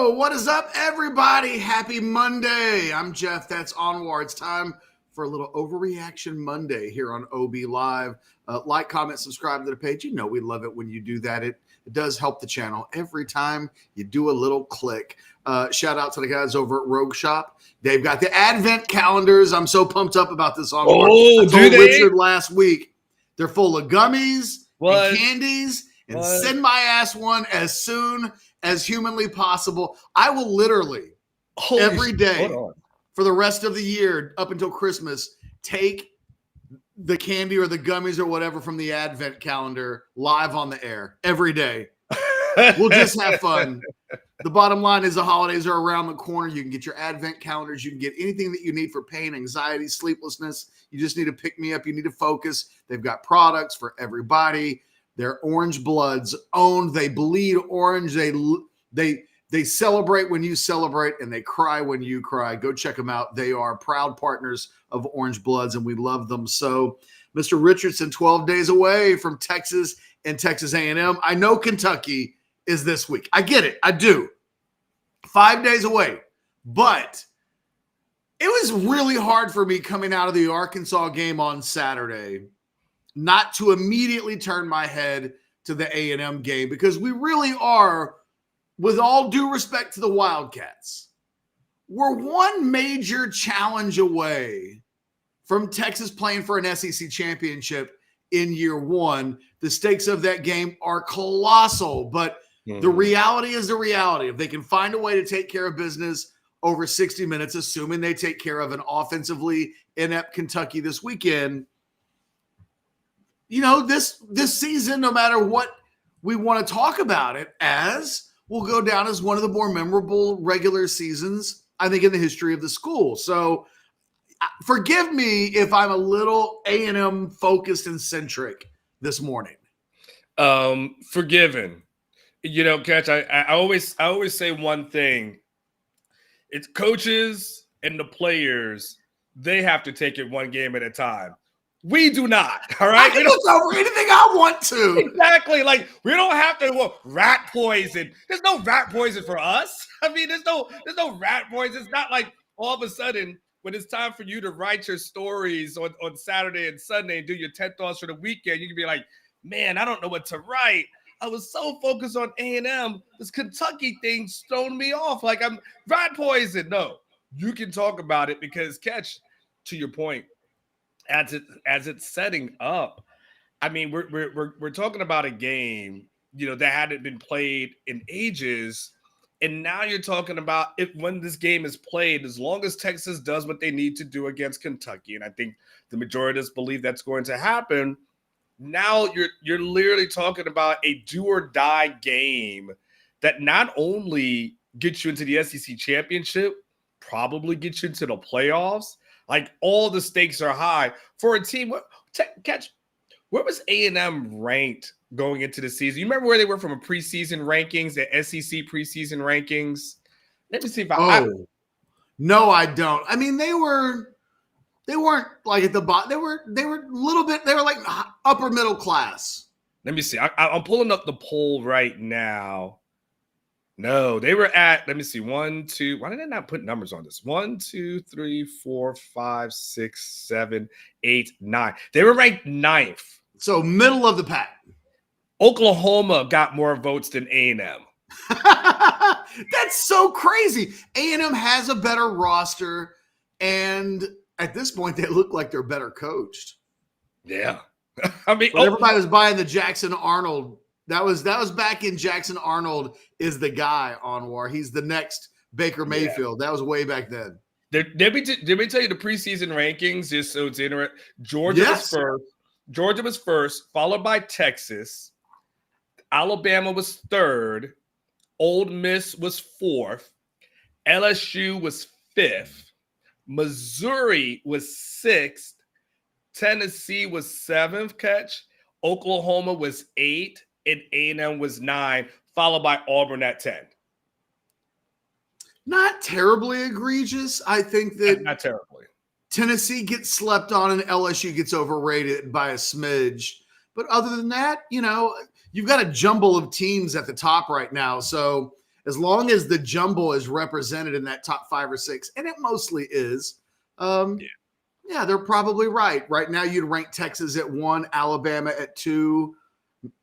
What is up, everybody? Happy Monday. I'm Jeff. That's Anwar. It's time for a little Overreaction Monday here on OB Live. Like, comment, subscribe to the page. You know we love it when you do that. It does help the channel every time you do a little click. Shout out to the guys over at Rogue Shop. They've got the Advent calendars. I'm so pumped up about this. I told Richard last week. They're full of gummies and candies. And send my ass one as soon as humanly possible. I will literally every day for the rest of the year up until Christmas take the candy or the gummies or whatever from the Advent calendar live on the air every day. We'll just have fun. The bottom line is the holidays are around the corner. You can get your Advent calendars. You can get anything that you need for pain, anxiety, sleeplessness. You just need to pick me up. You need to focus. They've got products for everybody. They're Orange Bloods owned. They bleed orange. They celebrate when you celebrate, and they cry when you cry. Go check them out. They are proud partners of Orange Bloods, and we love them. So, Mr. Richardson, 12 days away from Texas and Texas A&M. I know Kentucky is this week. I get it. I do. 5 days away. But it was really hard for me coming out of the Arkansas game on Saturday not to immediately turn my head to the A&M game, because we really are, with all due respect to the Wildcats, we're one major challenge away from Texas playing for an SEC championship in year one. The stakes of that game are colossal, but the reality is the reality. If they can find a way to take care of business over 60 minutes, assuming they take care of an offensively inept Kentucky this weekend, you know, this season, no matter what we want to talk about it as, will go down as one of the more memorable regular seasons, I think, in the history of the school. So forgive me if I'm a little A&M focused and centric this morning. Forgiven. You know, Catch, I always say one thing. It's coaches and the players, they have to take it one game at a time. We do not, all right? I can look over anything I want to. Exactly. Like, we don't have to rat poison. There's no rat poison for us. I mean, there's no rat poison. It's not like all of a sudden when it's time for you to write your stories on Saturday and Sunday and do your 10 thoughts for the weekend, you can be like, man, I don't know what to write. I was so focused on A&M. This Kentucky thing's thrown me off. Like, I'm rat poison. No, you can talk about it because, Catch, to your point, as it's setting up, I mean, we're talking about a game, you know, that hadn't been played in ages, and now you're talking about it when this game is played. As long as Texas does what they need to do against Kentucky, and I think the majority of us believe that's going to happen. Now you're literally talking about a do or die game that not only gets you into the SEC championship, probably gets you into the playoffs. Like, all the stakes are high for a team. Catch, where was A&M ranked going into the season? You remember where they were from a preseason rankings, the SEC preseason rankings? Let me see if No, I don't. I mean, they weren't like at the bottom. They were a little bit. They were like upper middle class. Let me see. I'm pulling up the poll right now. No, they were at, let me see, 1, 2. Why did I not put numbers on this? 1, 2, 3, 4, 5, 6, 7, 8, 9. They were ranked 9th. So middle of the pack. Oklahoma got more votes than A&M. That's so crazy. A&M has a better roster, and at this point, they look like they're better coached. Yeah. I mean, everybody was buying the Jackson Arnold. That was back in Jackson Arnold is the guy, Anwar. He's the next Baker Mayfield. Yeah. That was way back then. Did me tell you the preseason rankings, just so it's interesting? Georgia was first, followed by Texas. Alabama was third. Ole Miss was fourth. LSU was fifth. Missouri was sixth. Tennessee was seventh, Catch. Oklahoma was eighth. And A&M was 9, followed by Auburn at 10. Not terribly egregious. I think that not terribly. Tennessee gets slept on and LSU gets overrated by a smidge. But other than that, you know, you've got a jumble of teams at the top right now. So as long as the jumble is represented in that top 5 or 6, and it mostly is, yeah, they're probably right. Right now, you'd rank Texas at 1, Alabama at 2,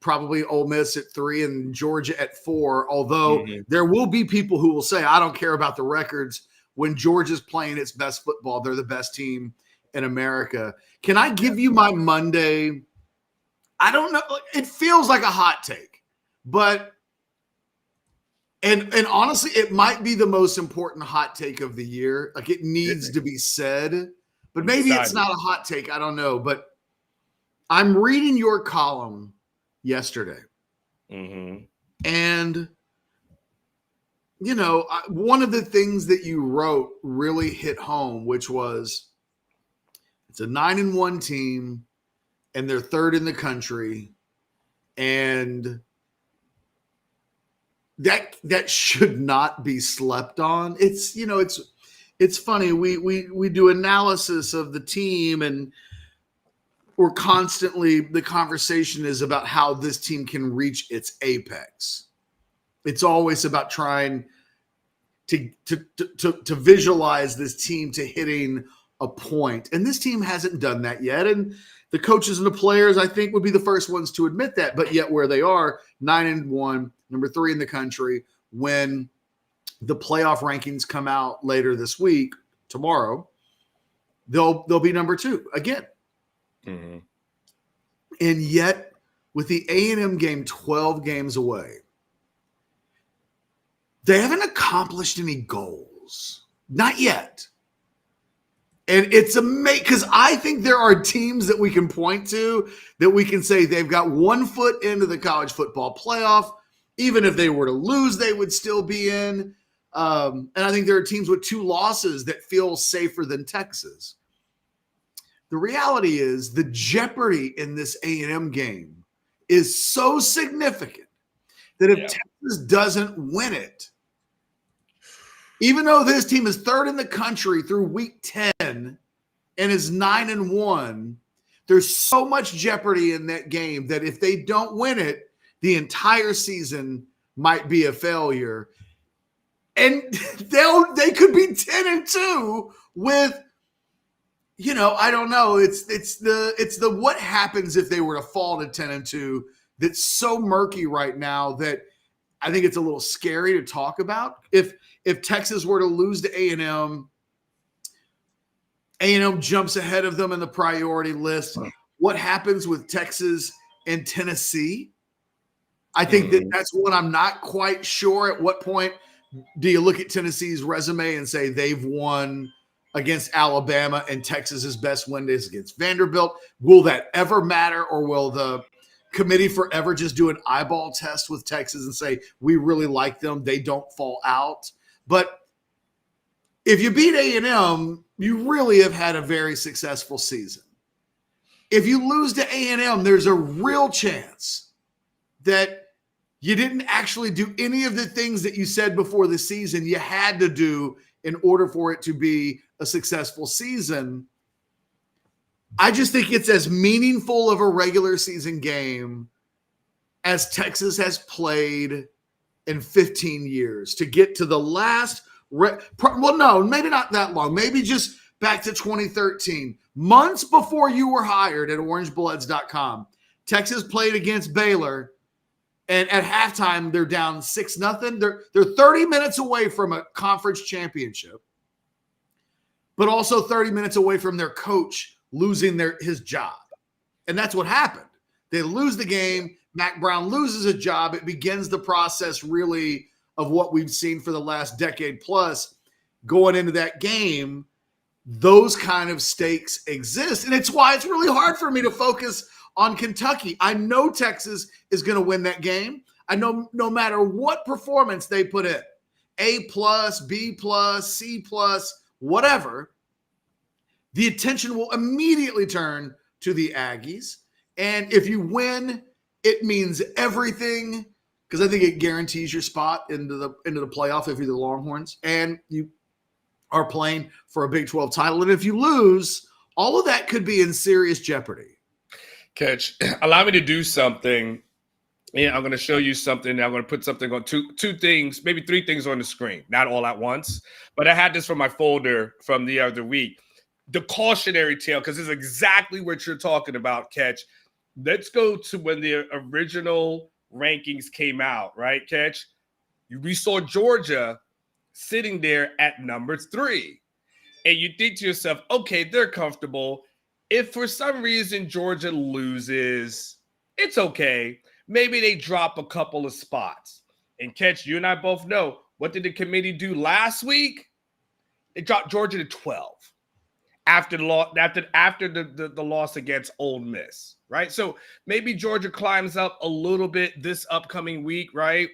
probably Ole Miss at 3, and Georgia at 4. Although there will be people who will say, I don't care about the records. When Georgia's playing its best football, they're the best team in America. Can I give you my Monday? I don't know. It feels like a hot take, but and honestly, it might be the most important hot take of the year. Like, it needs to be said, but maybe it's not a hot take. I don't know. But I'm reading your column yesterday, and you know, one of the things that you wrote really hit home, which was it's a 9-1 team and they're 3rd in the country. And that should not be slept on. It's, you know, it's funny. We do analysis of the team, and we're constantly, the conversation is about how this team can reach its apex. It's always about trying to visualize this team to hitting a point. And this team hasn't done that yet. And the coaches and the players, I think, would be the first ones to admit that. But yet where they are, 9-1, number 3 in the country, when the playoff rankings come out later this week, tomorrow, they'll be number 2 again. And yet with the A&M game 12 games away, they haven't accomplished any goals. Not yet. And it's amazing because I think there are teams that we can point to that we can say they've got 1 foot into the college football playoff. Even if they were to lose, they would still be in. And I think there are teams with 2 losses that feel safer than Texas. The reality is the jeopardy in this A&M game is so significant that if Texas doesn't win it, even though this team is 3rd in the country through week 10 and is 9-1, there's so much jeopardy in that game that if they don't win it, the entire season might be a failure. And they could be 10-2 with, you know, I don't know. It's the what happens if they were to fall to 10-2 that's so murky right now that I think it's a little scary to talk about. If Texas were to lose to A&M jumps ahead of them in the priority list. What happens with Texas and Tennessee? I think that's what I'm not quite sure. At what point do you look at Tennessee's resume and say they've won against Alabama and Texas's best win is against Vanderbilt? Will that ever matter, or will the committee forever just do an eyeball test with Texas and say, we really like them, they don't fall out? But if you beat A&M, you really have had a very successful season. If you lose to A&M, there's a real chance that you didn't actually do any of the things that you said before the season you had to do in order for it to be a successful season. I just think it's as meaningful of a regular season game as Texas has played in 15 years to get to the last. Well, no, maybe not that long. Maybe just back to 2013. Months before you were hired at orangebloods.com, Texas played against Baylor, and at halftime, they're down 6-0. They're 30 minutes away from a conference championship, but also 30 minutes away from their coach losing his job. And that's what happened. They lose the game. Mac Brown loses a job. It begins the process really of what we've seen for the last decade plus. Going into that game, those kind of stakes exist. And it's why it's really hard for me to focus on Kentucky. I know Texas is going to win that game. I know no matter what performance they put in, A+, B+, C+, whatever, the attention will immediately turn to the Aggies. And if you win, it means everything, because I think it guarantees your spot into the playoff if you're the Longhorns, and you are playing for a Big 12 title. And if you lose, all of that could be in serious jeopardy. Catch, allow me to do something And I'm going to show you something. I'm going to put something on two things, maybe three things on the screen, not all at once. But I had this from my folder from the other week. The cautionary tale, because it's exactly what you're talking about, Catch. Let's go to when the original rankings came out, right, Catch? We saw Georgia sitting there at number 3. And you think to yourself, okay, they're comfortable. If for some reason Georgia loses, it's okay. Maybe they drop a couple of spots. And Catch, you and I both know, what did the committee do last week? They dropped Georgia to 12 after the loss against Ole Miss, right? So maybe Georgia climbs up a little bit this upcoming week, right?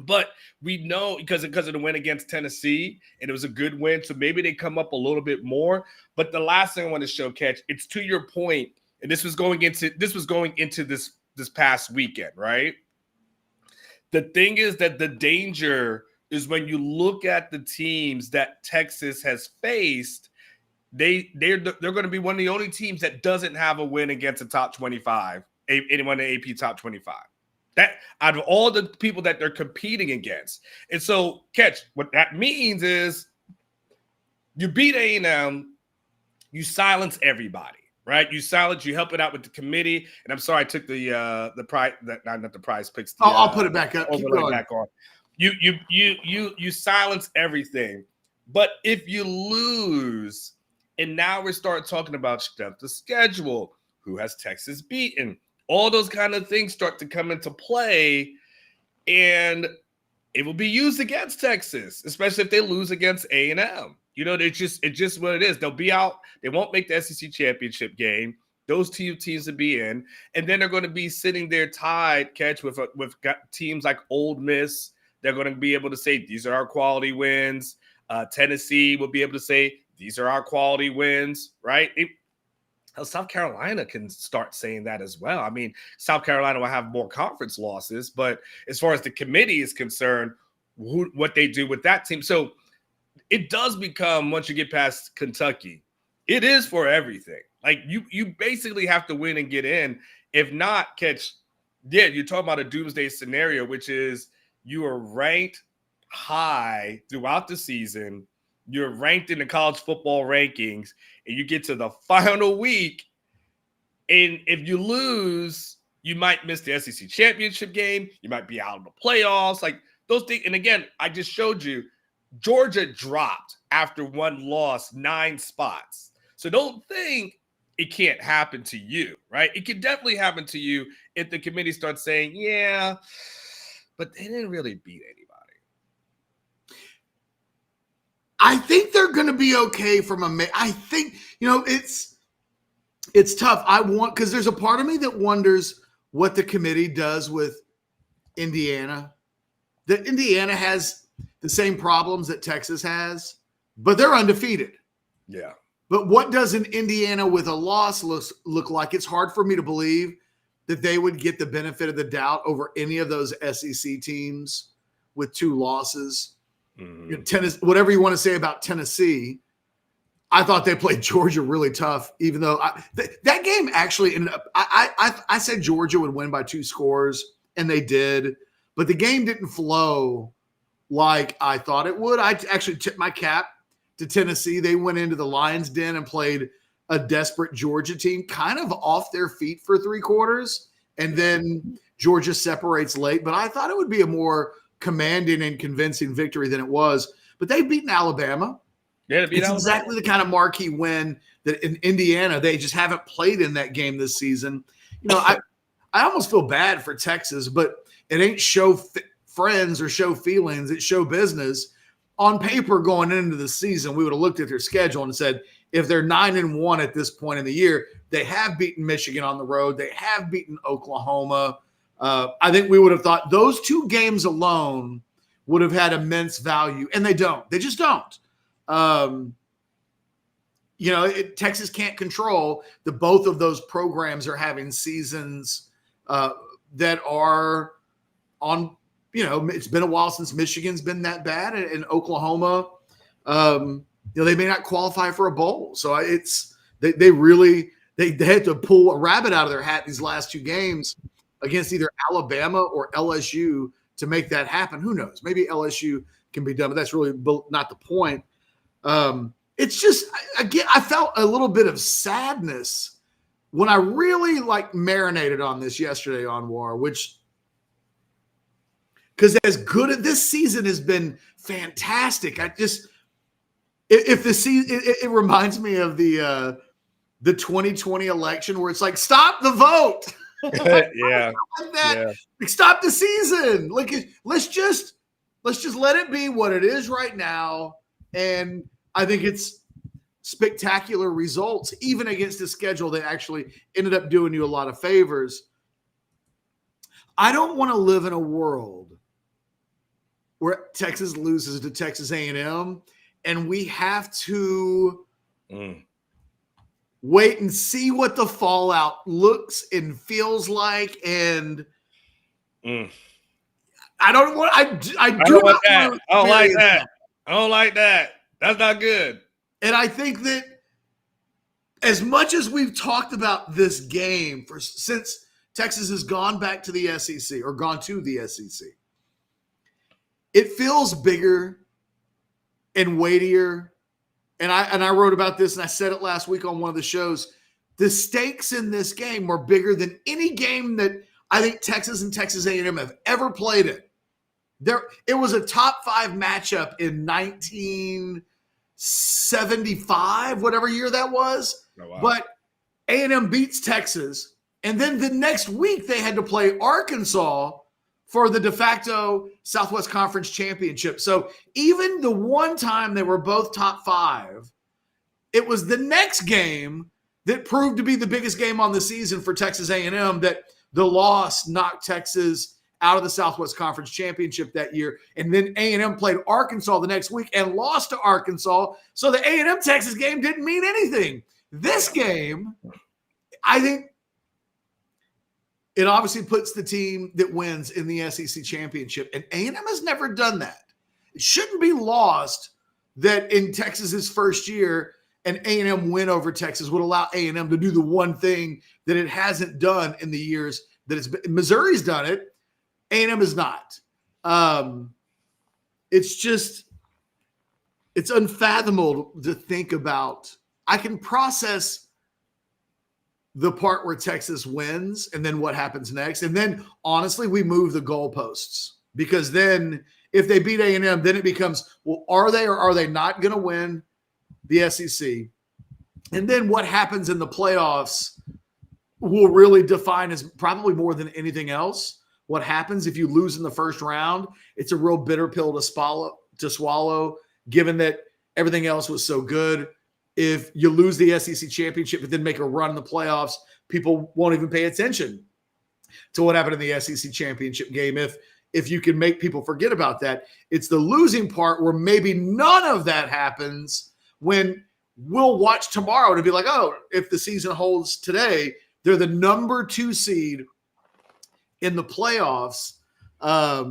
But we know because of the win against Tennessee, and it was a good win, so maybe they come up a little bit more. But the last thing I want to show, Catch, it's to your point, and this was going into this past weekend, right? The thing is that the danger is when you look at the teams that Texas has faced, they're going to be one of the only teams that doesn't have a win against a top 25, anyone in the AP top 25. That out of all the people that they're competing against. And so, Catch, what that means is you beat A&M, you silence everybody, right? You help it out with the committee. And I'm sorry, I took the prize, not the prize picks. I'll put it back up. Keep going. Back on. You silence everything. But if you lose, and now we start talking about stuff, the schedule, who has Texas beaten, all those kind of things start to come into play, and it will be used against Texas, especially if they lose against A&M. You know, it's just what it is. They'll be out. They won't make the SEC championship game. Those two teams will be in, and then they're going to be sitting there tied, Catch, with teams like Ole Miss. They're going to be able to say, these are our quality wins. Tennessee will be able to say, these are our quality wins, right? South Carolina can start saying that as well. I mean, South Carolina will have more conference losses, but as far as the committee is concerned, what they do with that team. So it does become, once you get past Kentucky, it is for everything. Like you basically have to win and get in. If not, Catch, you're talking about a doomsday scenario, which is you are ranked high throughout the season. You're ranked in the college football rankings, and you get to the final week, and if you lose, you might miss the SEC championship game. You might be out of the playoffs. Like those things. And again, I just showed you Georgia dropped after one loss 9 spots. So don't think it can't happen to you, right? It can definitely happen to you if the committee starts saying, yeah, but they didn't really beat anybody. I think they're going to be okay I think, it's tough. Because there's a part of me that wonders what the committee does with Indiana. That Indiana has the same problems that Texas has, but they're undefeated. Yeah. But what does an Indiana with a loss look like? It's hard for me to believe that they would get the benefit of the doubt over any of those SEC teams with 2 losses. Tennessee, whatever you want to say about Tennessee, I thought they played Georgia really tough, even though that game actually ended up, I said Georgia would win by 2 scores, and they did, but the game didn't flow like I thought it would. I actually tipped my cap to Tennessee. They went into the Lions' den and played a desperate Georgia team, kind of off their feet for 3 quarters, and then Georgia separates late. But I thought it would be a more commanding and convincing victory than it was. But they've beaten Alabama. Yeah, it's exactly the kind of marquee win that in Indiana, they just haven't played in that game this season. I almost feel bad for Texas, but it ain't show friends or show feelings. It's show business. On paper going into the season, we would have looked at their schedule and said, if they're 9-1 at this point in the year, they have beaten Michigan on the road. They have beaten Oklahoma. I think we would have thought those 2 games alone would have had immense value, and they don't. They just don't. Texas can't control that both of those programs are having seasons that are on, it's been a while since Michigan's been that bad, and Oklahoma, they may not qualify for a bowl. So they really had to pull a rabbit out of their hat these last 2 games. against either Alabama or LSU to make that happen. Who knows? Maybe LSU can be done, but that's really not the point. It's just, again, I felt a little bit of sadness when I really marinated on this yesterday on War, because as good as this season has been fantastic. If the season, it reminds me of the 2020 election where it's like, stop the vote. Yeah. Stop the season. Let's just let it be what it is right now. And I think it's spectacular results, even against a schedule that actually ended up doing you a lot of favors. I don't want to live in a world where Texas loses to Texas A&M and we have to wait and see what the fallout looks and feels like. And I don't want, I do not want that. I don't like that. I don't like that. That's not good. And I think that as much as we've talked about this game since Texas has gone back to the SEC or gone to the SEC, it feels bigger and weightier. And I wrote about this and I said it last week on one of the shows. The stakes in this game were bigger than any game that I think Texas and Texas A&M have ever played in. It was a top 5 matchup in 1975, whatever year that was. Oh, wow. But A&M beats Texas. And then the next week they had to play Arkansas for the de facto Southwest Conference Championship. So even the one time they were both top 5, it was the next game that proved to be the biggest game on the season for Texas A&M, that the loss knocked Texas out of the Southwest Conference Championship that year. And then A&M played Arkansas the next week and lost to Arkansas. So the A&M Texas game didn't mean anything. This game, I think, it obviously puts the team that wins in the SEC championship, and A&M has never done that. It shouldn't be lost that in Texas's first year, an A&M win over Texas would allow A&M to do the one thing that it hasn't done in the years that it's been. Missouri's done it. A&M is not. It's unfathomable to think about. I can process the part where Texas wins and then what happens next. And then, honestly, we move the goalposts, because then if they beat A&M, then it becomes, well, are they or are they not going to win the SEC? And then what happens in the playoffs will really define, as probably more than anything else, what happens if you lose in the first round. It's a real bitter pill to swallow, given that everything else was so good. If you lose the SEC championship but then make a run in the playoffs, people won't even pay attention to what happened in the SEC championship game. If you can make people forget about that, it's the losing part where maybe none of that happens, when we'll watch tomorrow to be like, oh, if the season holds today, they're the number 2 seed in the playoffs. I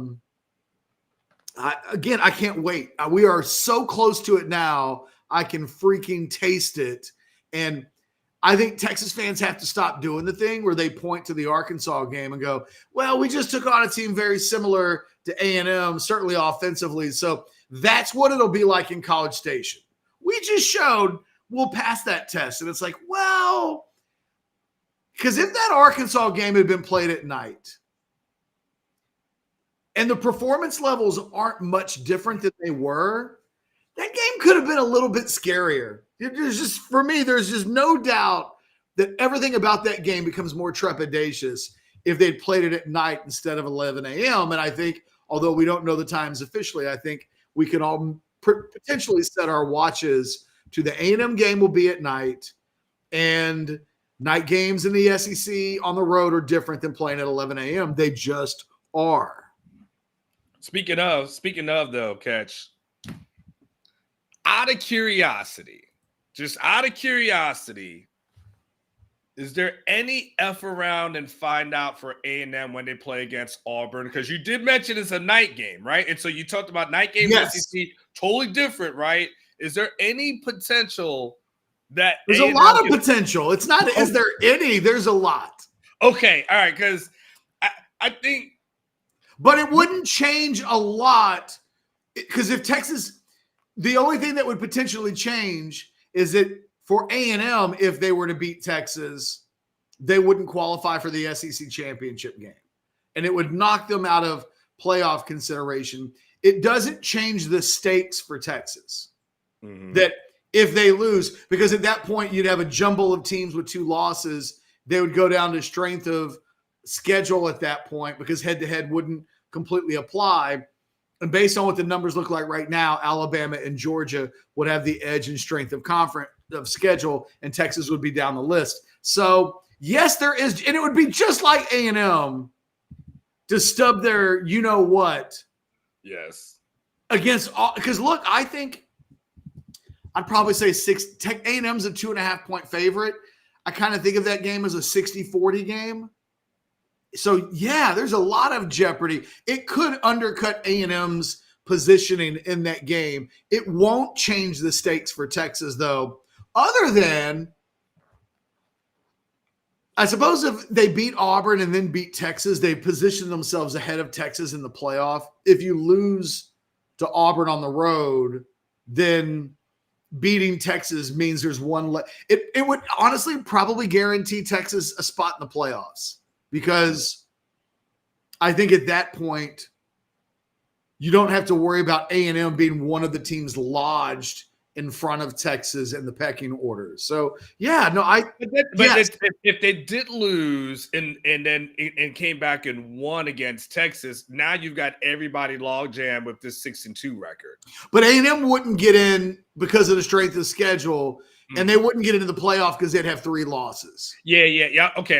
can't wait. We are so close to it now. I can freaking taste it. And I think Texas fans have to stop doing the thing where they point to the Arkansas game and go, well, we just took on a team very similar to A&M, certainly offensively. So that's what it'll be like in College Station. We just showed we'll pass that test. And it's like, well, because if that Arkansas game had been played at night and the performance levels aren't much different than they were, that game could have been a little bit scarier. For me, there's just no doubt that everything about that game becomes more trepidatious if they'd played it at night instead of 11 a.m. And I think, although we don't know the times officially, I think we can all potentially set our watches to the A&M game will be at night, and night games in the SEC on the road are different than playing at 11 a.m. They just are. Speaking of though, Catch, out of curiosity, is there any F around and find out for A&M when they play against Auburn? Because you did mention it's a night game, right? And so you talked about night game, yes. SEC, totally different, right? Is there any potential that there's A&M a lot of potential? It's not, is there any? There's a lot. Okay, all right, because I think, but it wouldn't change a lot because if Texas, the only thing that would potentially change is that for A&M, if they were to beat Texas, they wouldn't qualify for the SEC championship game, and it would knock them out of playoff consideration. It doesn't change the stakes for Texas. That if they lose, because at that point you'd have a jumble of teams with 2 losses, they would go down to strength of schedule at that point because head-to-head wouldn't completely apply. And based on what the numbers look like right now, Alabama and Georgia would have the edge in strength of conference of schedule, and Texas would be down the list. So yes, there is, and it would be just like A&M to stub their you-know-what. Yes. Against all, because look, I think I'd probably say A&M's a 2.5-point favorite. I kind of think of that game as a 60-40 game. So yeah, there's a lot of jeopardy. It could undercut A&M's positioning in that game. It won't change the stakes for Texas though, other than I suppose if they beat Auburn and then beat Texas, they position themselves ahead of Texas in the playoff. If you lose to Auburn on the road, then beating Texas means there's one it would honestly probably guarantee Texas a spot in the playoffs, because I think at that point you don't have to worry about A&M being one of the teams lodged in front of Texas in the pecking order. So yeah, no, if they did lose and then came back and won against Texas, now you've got everybody logjam with this 6-2 record. But A&M wouldn't get in because of the strength of schedule, and they wouldn't get into the playoff because they'd have 3 losses. Yeah. Okay.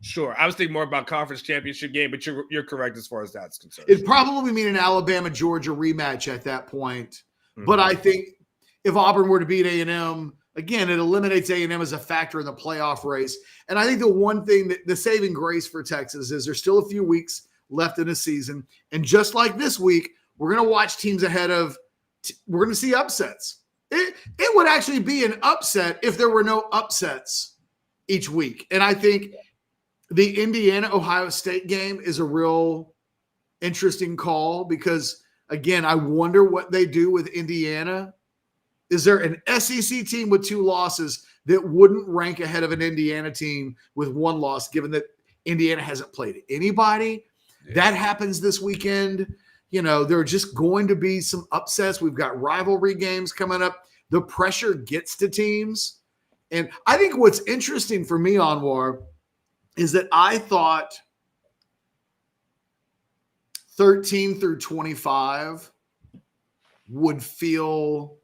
Sure. I was thinking more about conference championship game, but you're correct as far as that's concerned. It'd probably mean an Alabama-Georgia rematch at that point. But I think if Auburn were to beat A&M, again, it eliminates A&M as a factor in the playoff race. And I think the one thing that the saving grace for Texas is there's still a few weeks left in the season. And just like this week, we're going to watch teams ahead of – we're going to see upsets. It would actually be an upset if there were no upsets each week. And I think the Indiana-Ohio State game is a real interesting call because – again, I wonder what they do with Indiana. Is there an SEC team with 2 losses that wouldn't rank ahead of an Indiana team with 1 loss, given that Indiana hasn't played anybody? Yeah. That happens this weekend. There are just going to be some upsets. We've got rivalry games coming up. The pressure gets to teams. And I think what's interesting for me, Anwar, is that I thought 13 through 25 would feel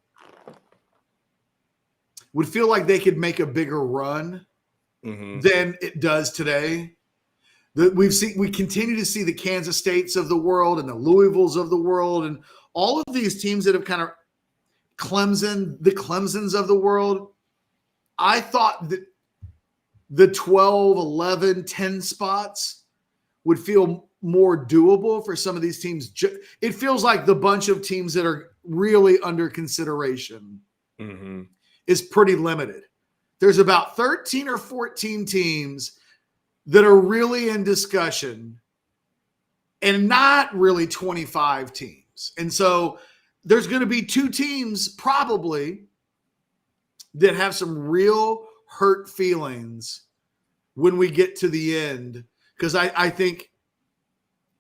like they could make a bigger run than it does today. We continue to see the Kansas States of the world and the Louisvilles of the world and all of these teams that have kind of the Clemsons of the world. I thought that the 12, 11, 10 spots would feel more doable for some of these teams. It feels like the bunch of teams that are really under consideration is pretty limited. There's about 13 or 14 teams that are really in discussion and not really 25 teams. And so there's going to be 2 teams probably that have some real hurt feelings when we get to the end, because I think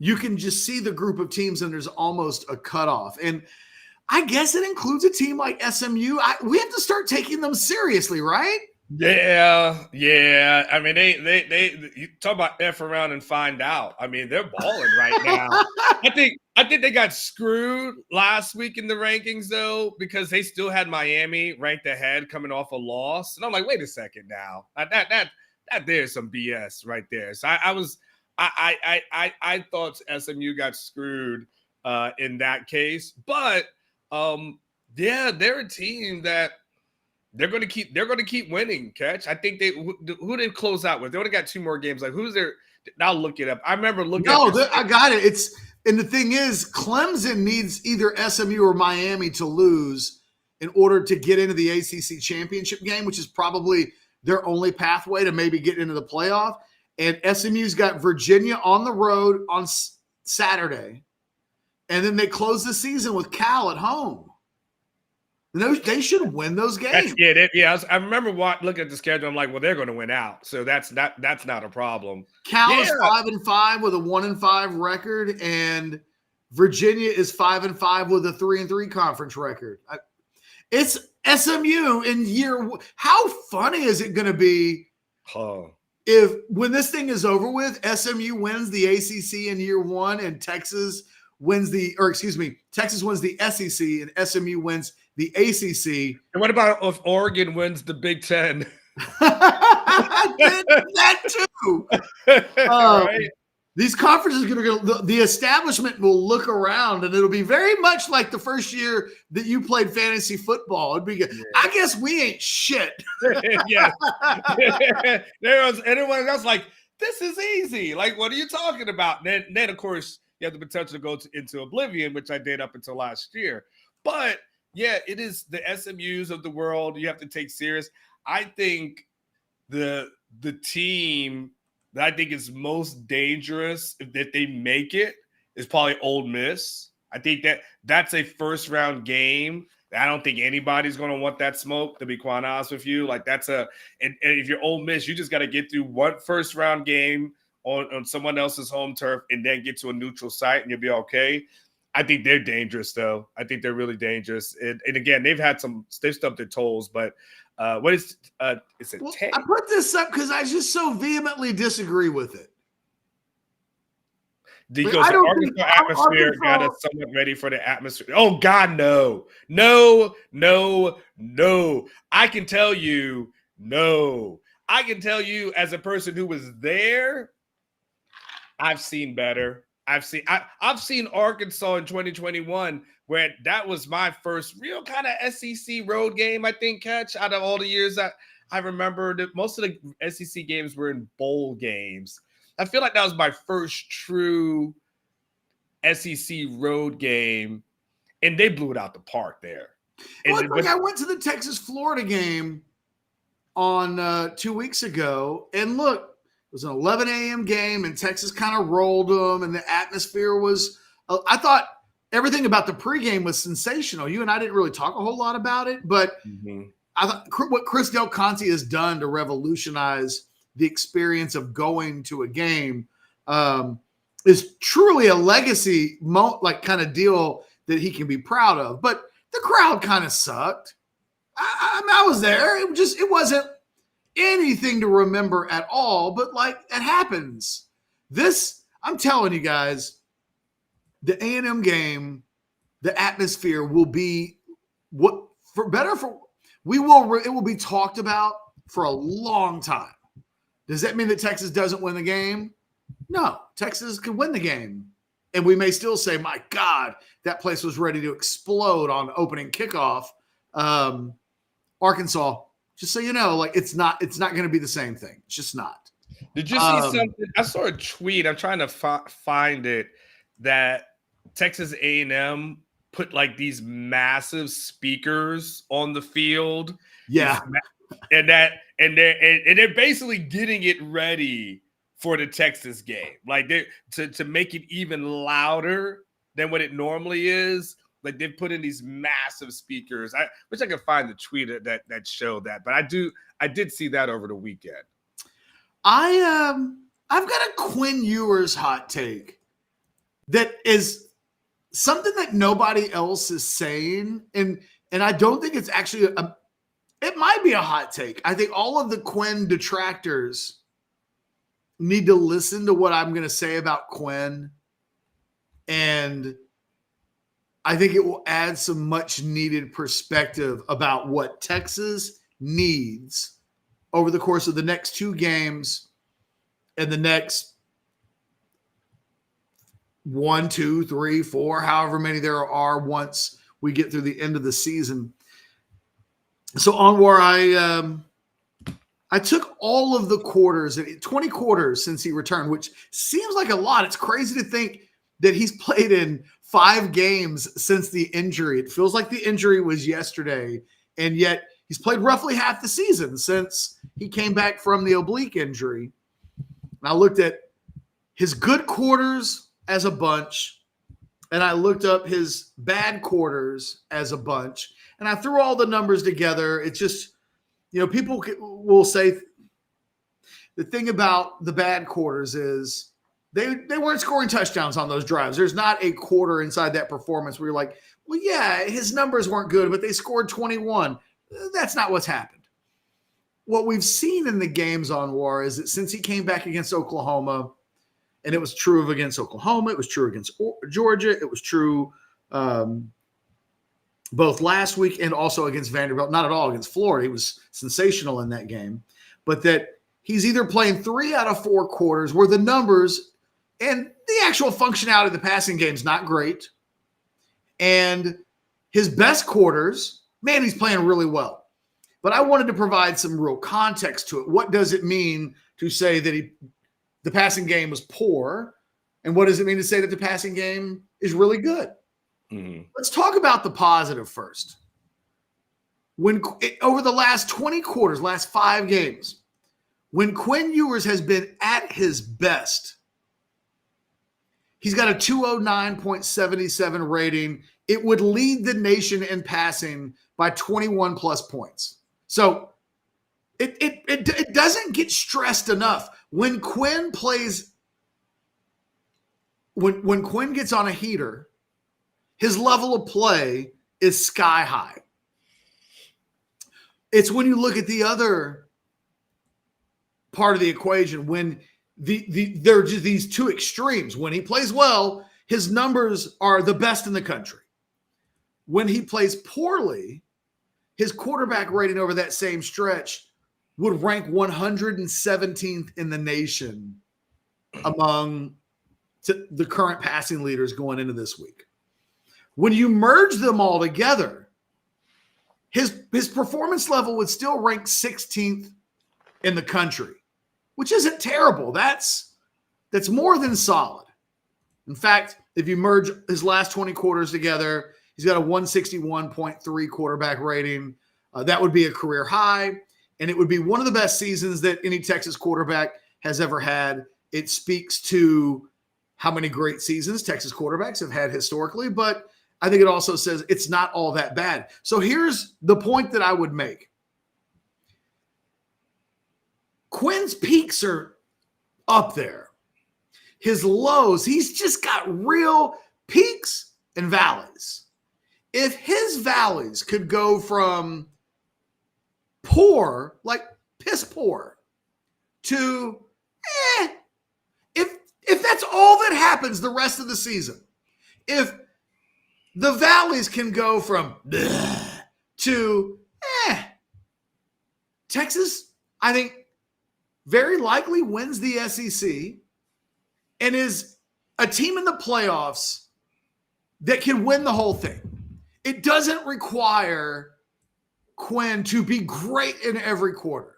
you can just see the group of teams and there's almost a cutoff. And I guess it includes a team like SMU. We have to start taking them seriously, right? Yeah. I mean, they you talk about F around and find out. I mean, they're balling right now. I think they got screwed last week in the rankings though, because they still had Miami ranked ahead coming off a loss. And I'm like, wait a second now. That there's some BS right there. So I thought SMU got screwed in that case, but they're a team that they're going to keep winning. Catch. I think who they close out with. They only got 2 more games. Like who's their? I'll look it up. I remember looking. No, I got it. And the thing is, Clemson needs either SMU or Miami to lose in order to get into the ACC championship game, which is probably their only pathway to maybe get into the playoff. and SMU's got Virginia on the road on Saturday, and then they close the season with Cal at home. They should win those games. I remember looking at the schedule. I'm like, well, they're going to win out, so that's not a problem. Cal is 5-5 with a 1-5 record, and Virginia is 5-5 with a 3-3 conference record. It's SMU in year. How funny is it going to be if when this thing is over with, SMU wins the ACC in year one, and Texas wins Texas wins the SEC, and SMU wins the ACC. And what about if Oregon wins the Big Ten? that too. Right? These conferences the establishment will look around, and it'll be very much like the first year that you played fantasy football. It'd be good. Yeah. I guess we ain't shit. Yeah. There was anyone else like, this is easy. Like, what are you talking about? Then of course, you have the potential to go into oblivion, which I did up until last year. But yeah, it is the SMUs of the world you have to take serious. I think the team that I think is most dangerous if they make it is probably Ole Miss. I think that's a first round game. I don't think anybody's going to want that smoke, to be quite honest with you. Like and if you're Ole Miss, you just got to get through one first round game on someone else's home turf and then get to a neutral site and you'll be okay. I think they're dangerous, though. I think they're really dangerous. And again, they've stubbed their toes, but what is it's a 10. I put this up because I just so vehemently disagree with it. Because the Arkansas atmosphere got us somewhat ready for the atmosphere. Oh, God, no. No. I can tell you, no. I can tell you as a person who was there, I've seen better. I've seen Arkansas in 2021 where that was my first real kind of SEC road game, I think, Catch, out of all the years that I remember. That most of the SEC games were in bowl games. I feel like that was my first true SEC road game, and they blew it out the park there. Well, I went to the Texas-Florida game on 2 weeks ago, and look, it was an 11 a.m. game, and Texas kind of rolled them, and the atmosphere was I thought everything about the pregame was sensational. You and I didn't really talk a whole lot about it, but I thought what Chris Del Conte has done to revolutionize the experience of going to a game is truly a legacy kind of deal that he can be proud of. But the crowd kind of sucked. I was there. It wasn't anything to remember at all, but like it happens. I'm telling you guys, the A&M game, the atmosphere will be it will be talked about for a long time. Does that mean that Texas doesn't win the game? No, Texas can win the game. And we may still say, my God, that place was ready to explode on opening kickoff. Arkansas, just so you know, like it's not going to be the same thing. It's just not. Did you see something? I saw a tweet. I'm trying to find it, that Texas A&M put like these massive speakers on the field. Yeah. And they're basically getting it ready for the Texas game. Like to make it even louder than what it normally is. Like they've put in these massive speakers. I wish I could find the tweet that showed that, but I did see that over the weekend. I've got a Quinn Ewers hot take that is something that nobody else is saying, and I don't think it's actually it might be a hot take. I think all of the Quinn detractors need to listen to what I'm going to say about Quinn, and I think it will add some much needed perspective about what Texas needs over the course of the next two games and the next 1, 2, 3, 4, however many there are once we get through the end of the season. So Anwar, I took all of the quarters, 20 quarters since he returned, which seems like a lot. It's crazy to think that he's played in 5 games since the injury. It feels like the injury was yesterday, and yet he's played roughly half the season since he came back from the oblique injury. I looked at his good quarters as a bunch, and I looked up his bad quarters as a bunch, and I threw all the numbers together. It's just, people will say the thing about the bad quarters is they weren't scoring touchdowns on those drives. There's not a quarter inside that performance where you're like, well, yeah, his numbers weren't good, but they scored 21. That's not what's happened. What we've seen in the games on War is that since he came back against Oklahoma, and it was true against Oklahoma, it was true against Georgia, it was true both last week and also against Vanderbilt, not at all against Florida. He was sensational in that game, but that he's either playing 3 out of 4 quarters where the numbers and the actual functionality of the passing game is not great. And his best quarters, man, he's playing really well. But I wanted to provide some real context to it. What does it mean to say that the passing game was poor? And what does it mean to say that the passing game is really good? Mm-hmm. Let's talk about the positive first. Over the last 20 quarters, last 5 games, when Quinn Ewers has been at his best, he's got a 209.77 rating. It would lead the nation in passing by 21 plus points. So it doesn't get stressed enough. When Quinn plays, when Quinn gets on a heater, his level of play is sky high. It's when you look at the other part of the equation, when there are just these two extremes. When he plays well, his numbers are the best in the country. When he plays poorly, his quarterback rating over that same stretch would rank 117th in the nation among the current passing leaders going into this week. When you merge them all together, his performance level would still rank 16th in the country, which isn't terrible. That's more than solid. In fact, if you merge his last 20 quarters together, he's got a 161.3 quarterback rating. That would be a career high, and it would be one of the best seasons that any Texas quarterback has ever had. It speaks to how many great seasons Texas quarterbacks have had historically, but I think it also says it's not all that bad. So here's the point that I would make. Quinn's peaks are up there. His lows, he's just got real peaks and valleys. If his valleys could go from poor, like piss poor, to if that's all that happens the rest of the season, if the valleys can go from to Texas, I think, very likely wins the SEC and is a team in the playoffs that can win the whole thing. It doesn't require Quinn to be great in every quarter,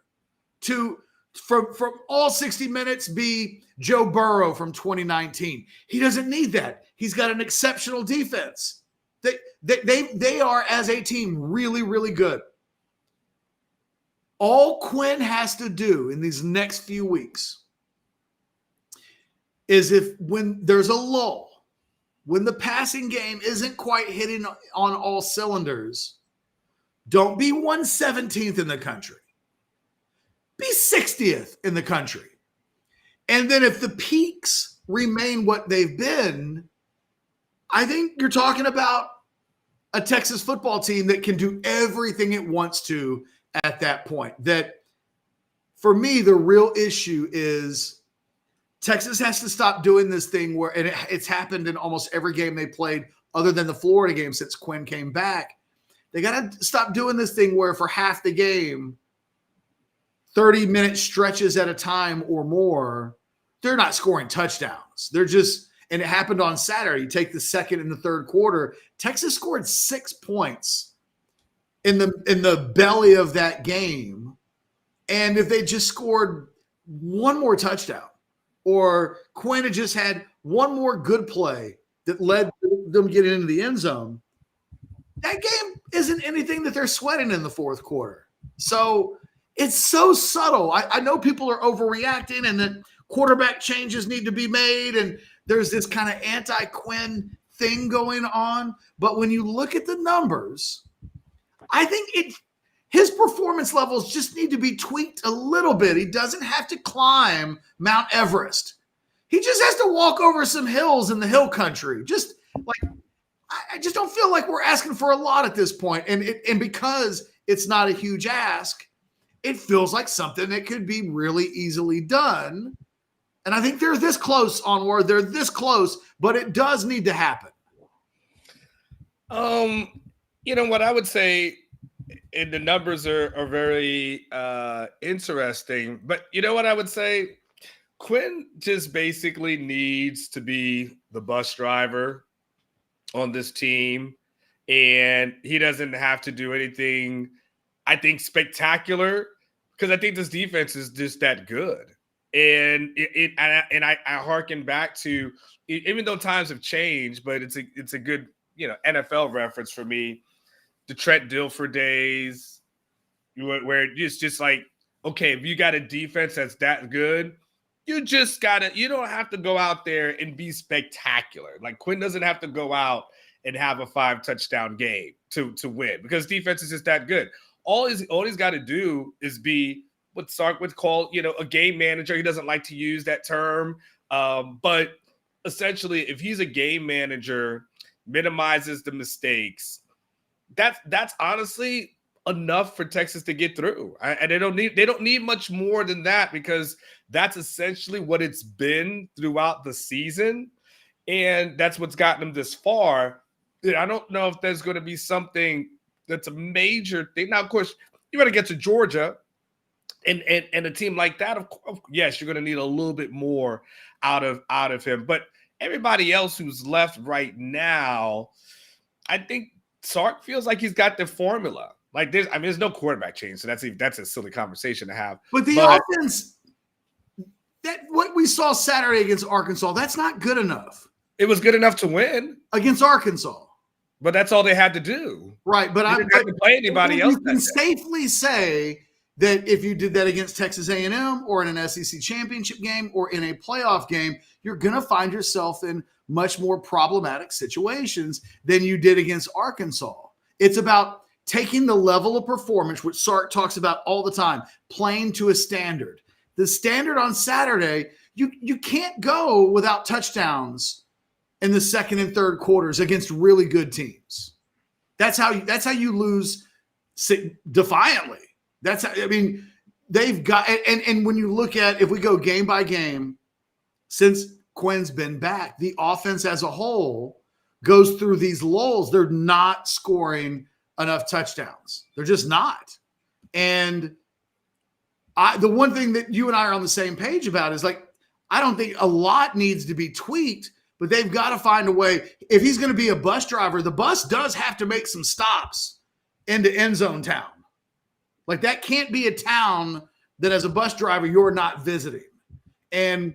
to from all 60 minutes be Joe Burrow from 2019. He doesn't need that. He's got an exceptional defense. They are, as a team, really, really good. All Quinn has to do in these next few weeks is when there's a lull, when the passing game isn't quite hitting on all cylinders, don't be 117th in the country. Be 60th in the country. And then if the peaks remain what they've been, I think you're talking about a Texas football team that can do everything it wants to at that point. That, for me, the real issue is Texas has to stop doing this thing where, and it's happened in almost every game they played other than the Florida game since Quinn came back. They got to stop doing this thing where for half the game, 30-minute stretches at a time or more, they're not scoring touchdowns. They're just, and it happened on Saturday. You take the second and the third quarter, Texas scored 6 points in the belly of that game. And if they just scored one more touchdown, or Quinn had just had one more good play that led them getting into the end zone, that game isn't anything that they're sweating in the fourth quarter. So it's so subtle. I know people are overreacting and that quarterback changes need to be made, and there's this kind of anti-Quinn thing going on. But when you look at the numbers, I think his performance levels just need to be tweaked a little bit. He doesn't have to climb Mount Everest. He just has to walk over some hills in the hill country. Just like, I just don't feel like we're asking for a lot at this point. And because it's not a huge ask, it feels like something that could be really easily done. And I think they're this close, Onward. They're this close, but it does need to happen. You know what I would say, and the numbers are very interesting, but you know what I would say? Quinn just basically needs to be the bus driver on this team, and he doesn't have to do anything, I think, spectacular, because I think this defense is just that good. And I harken back to, even though times have changed, but it's a good, NFL reference for me, the Trent Dilfer days, where it's just like, okay, if you got a defense that's that good, you don't have to go out there and be spectacular. Like, Quinn doesn't have to go out and have a 5-touchdown game to win, because defense is just that good. All he's got to do is be what Sark would call, a game manager. He doesn't like to use that term. But essentially, if he's a game manager, minimizes the mistakes, that's honestly enough for Texas to get through. And they don't need much more than that, because that's essentially what it's been throughout the season. And that's what's gotten them this far. I don't know if there's going to be something that's a major thing. Now, of course, you got to get to Georgia, and a team like that, yes, you're going to need a little bit more out of him. But everybody else who's left right now, I think Sark feels like he's got the formula. Like, there's no quarterback change, so that's a silly conversation to have. But the offense, that what we saw Saturday against Arkansas, that's not good enough. It was good enough to win against Arkansas, but that's all they had to do. Right, but I didn't have to play anybody else. You can safely say that if you did that against Texas A&M or in an SEC championship game or in a playoff game, you're going to find yourself in much more problematic situations than you did against Arkansas. It's about taking the level of performance, which Sark talks about all the time, playing to a standard. The standard on Saturday, you can't go without touchdowns in the second and third quarters against really good teams. That's how you lose defiantly. They've got, and when you look at, if we go game by game, since Quinn's been back, the offense as a whole goes through these lulls. They're not scoring enough touchdowns. They're just not. And the one thing that you and I are on the same page about is, like, I don't think a lot needs to be tweaked, but they've got to find a way. If he's going to be a bus driver, the bus does have to make some stops into end zone town. Like, that can't be a town that as a bus driver you're not visiting. And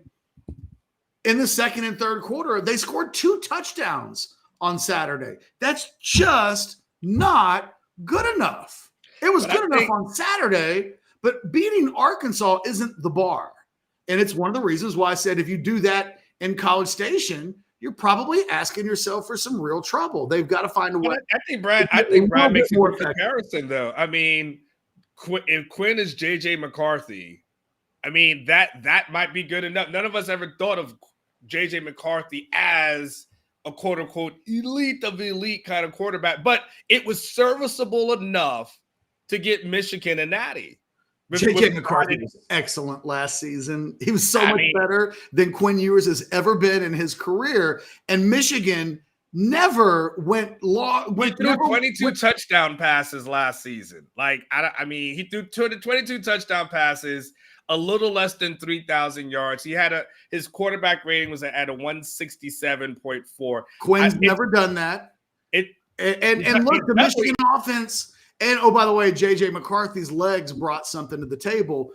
in the second and third quarter, they scored 2 touchdowns on Saturday. That's just not good enough. It was good enough on Saturday, but beating Arkansas isn't the bar. And it's one of the reasons why I said if you do that in College Station, you're probably asking yourself for some real trouble. They've got to find a way. I think Brad makes a good comparison, though. I mean, if Quinn is J.J. McCarthy, I mean, that might be good enough. None of us ever thought of J.J. McCarthy as a quote-unquote elite of elite kind of quarterback, but it was serviceable enough to get Michigan a natty. J.J. McCarthy was excellent last season. He was so much better than Quinn Ewers has ever been in his career, and Michigan never went long. He threw 22 touchdown passes last season. Like, he threw 22 touchdown passes, a little less than 3,000 yards. He had his quarterback rating was at a 167.4. Quinn's never done that. And look, the Michigan offense. And, oh, by the way, J.J. McCarthy's legs brought something to the table.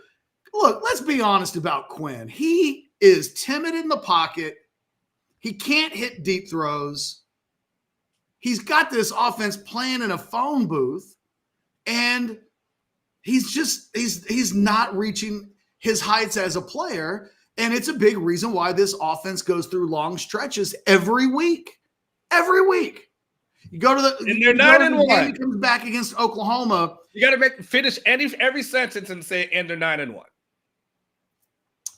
Look, let's be honest about Quinn. He is timid in the pocket. He can't hit deep throws. He's got this offense playing in a phone booth, and he's not reaching his heights as a player. And it's a big reason why this offense goes through long stretches every week. Every week. You go to the and they're 9-1. Comes back against Oklahoma. You got to finish every sentence and say, and they're 9-1.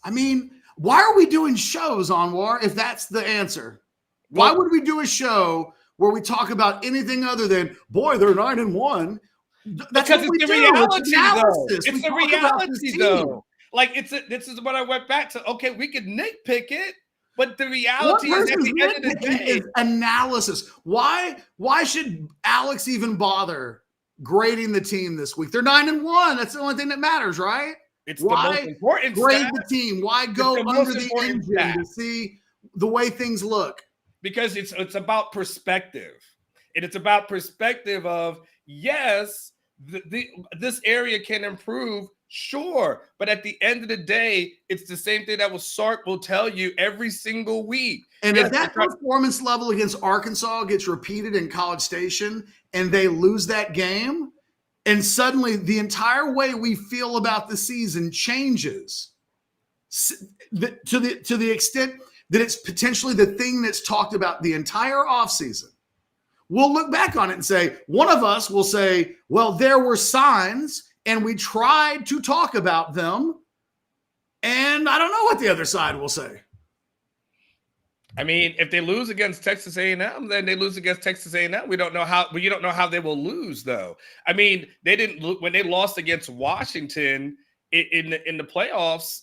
I mean, why are we doing shows on War if that's the answer? Why would we do a show where we talk about anything other than, boy, they're 9-1? That's because it's the reality, though. It's the reality, though. Like, this is what I went back to. Okay, we could nitpick it, but the reality is at the end of the day is analysis. Why should Alex even bother grading the team this week? They're 9-1. That's the only thing that matters, right? It's the most important grade the team. Why go under the engine to see the way things look? Because it's about perspective. And it's about perspective of, yes, this area can improve, sure. But at the end of the day, it's the same thing that Sark will tell you every single week. And if that performance level against Arkansas gets repeated in College Station and they lose that game, and suddenly the entire way we feel about the season changes to the extent that it's potentially the thing that's talked about the entire offseason. We'll look back on it and say, one of us will say, well, there were signs and we tried to talk about them. And I don't know what the other side will say. I mean, if they lose against Texas A&M, then they lose against Texas A&M. You don't know how they will lose, though. I mean, they didn't when they lost against Washington in the playoffs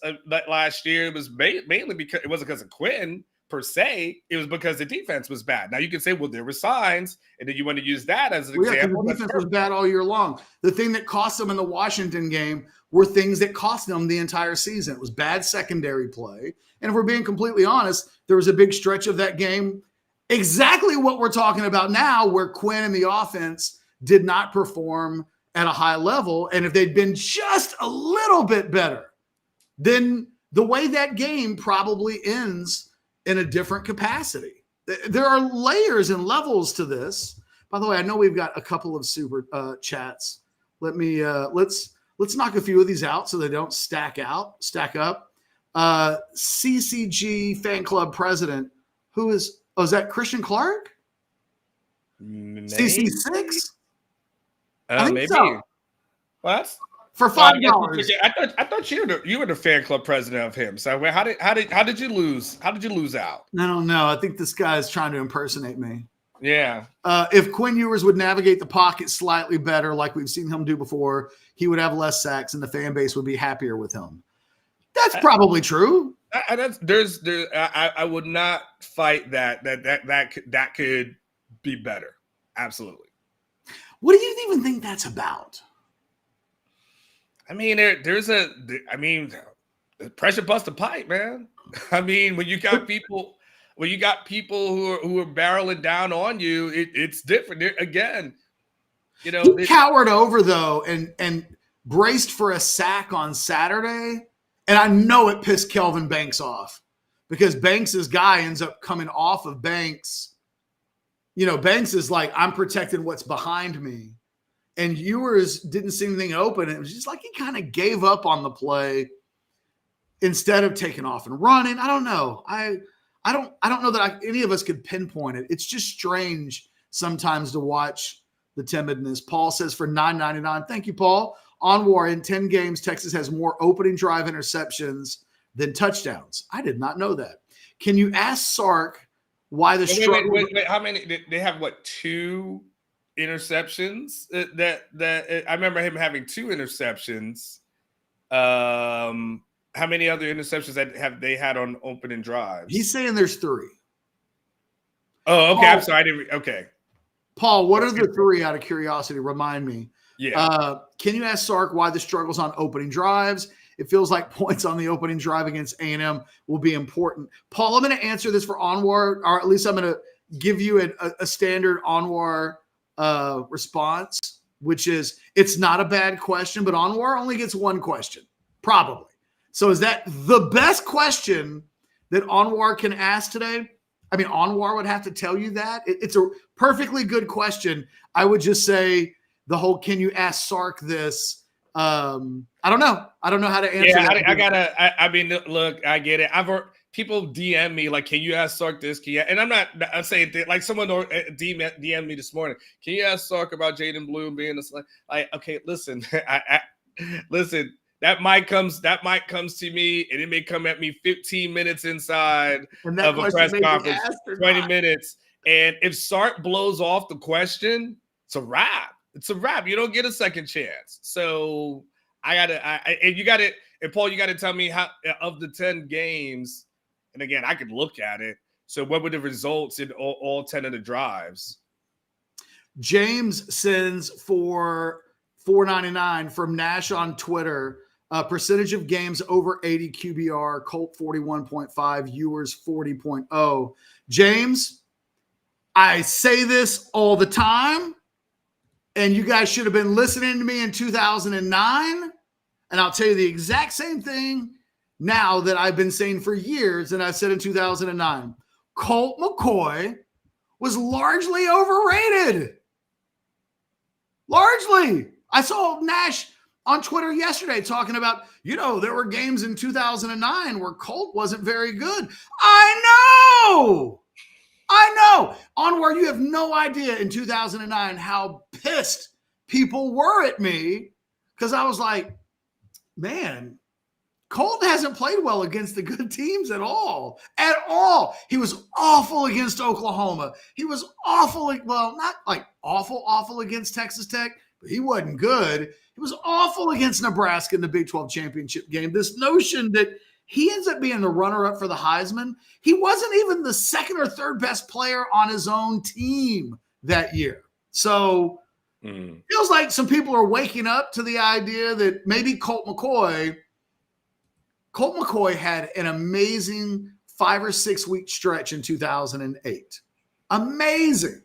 last year. It was mainly because it wasn't because of Quinn per se. It was because the defense was bad. Now you can say, well, there were signs, and then you want to use that as an example. The defense was bad all year long. The thing that cost them in the Washington game were things that cost them the entire season. It was bad secondary play. And if we're being completely honest, there was a big stretch of that game, exactly what we're talking about now, where Quinn and the offense did not perform at a high level. And if they'd been just a little bit better, then the way that game probably ends in a different capacity. There are layers and levels to this. By the way, I know we've got a couple of super chats. Let me let's knock a few of these out so they don't stack up. CCG fan club president, who is that Christian Clark? Maybe. CC6? I think maybe. so. What? For $5. I thought you were the fan club president of him. So how did you lose? How did you lose out? I don't know. I think this guy is trying to impersonate me. Yeah. If Quinn Ewers would navigate the pocket slightly better, like we've seen him do before, he would have less sacks and the fan base would be happier with him. That's probably true. I would not fight that could be better. Absolutely. What do you even think that's about? I mean, pressure bust a pipe, man. I mean, when you got people who are barreling down on you, it's different. Again, he cowered over though and braced for a sack on Saturday, and I know it pissed Kelvin Banks off because Banks's guy ends up coming off of Banks. Banks is like, I'm protecting what's behind me. And Ewers didn't see anything open. It was just like he kind of gave up on the play instead of taking off and running. I don't know. I don't know that any of us could pinpoint it. It's just strange sometimes to watch the timidness. Paul says for $9.99. Thank you, Paul. On War, in 10 games, Texas has more opening drive interceptions than touchdowns. I did not know that. Can you ask Sark why the struggle? Wait, how many? They have, 2 interceptions? That I remember him having 2 interceptions. How many other interceptions have they had on opening drives? He's saying there's 3. Oh, okay. Paul, I'm sorry. Okay. Paul, what are the 3 out of curiosity? Remind me. Yeah. Can you ask Sark why the struggles on opening drives? It feels like points on the opening drive against A&M will be important. Paul, I'm going to answer this for Anwar, or at least I'm going to give you a standard Anwar response, which is it's not a bad question, but Anwar only gets 1 question, probably. So is that the best question that Anwar can ask today? I mean, Anwar would have to tell you that. It's a perfectly good question. I would just say the whole can you ask Sark this I don't know. I don't know how to answer that. I mean, look, I get it. I've heard people DM me like, "Can you ask Sark this?" And I'm saying that, like someone DM me this morning. Can you ask Sark about Jaden Bloom being like? Okay, listen, listen. That might comes to me, and it may come at me 15 minutes inside of a press conference, 20 minutes. And if Sark blows off the question, it's a wrap. It's a wrap. You don't get a second chance. So and Paul, you gotta tell me how of the 10 games, and again, I could look at it. So what were the results in all 10 of the drives? James sends for $4.99 from Nash on Twitter. Percentage of games over 80 QBR, Colt 41.5, Ewers 40.0. James, I say this all the time, and you guys should have been listening to me in 2009, and I'll tell you the exact same thing now that I've been saying for years, and I said in 2009. Colt McCoy was largely overrated. Largely. I saw Nash on Twitter yesterday talking about, there were games in 2009 where Colt wasn't very good. I know. Onward, you have no idea in 2009 how pissed people were at me because I was like, man, Colt hasn't played well against the good teams at all. At all. He was awful against Oklahoma. He was awful, well, not like awful against Texas Tech, but he wasn't good. He was awful against Nebraska in the Big 12 championship game. This notion that he ends up being the runner-up for the Heisman, he wasn't even the second or third best player on his own team that year. So feels like some people are waking up to the idea that maybe Colt McCoy had an amazing 5 or 6 week stretch in 2008. Amazing.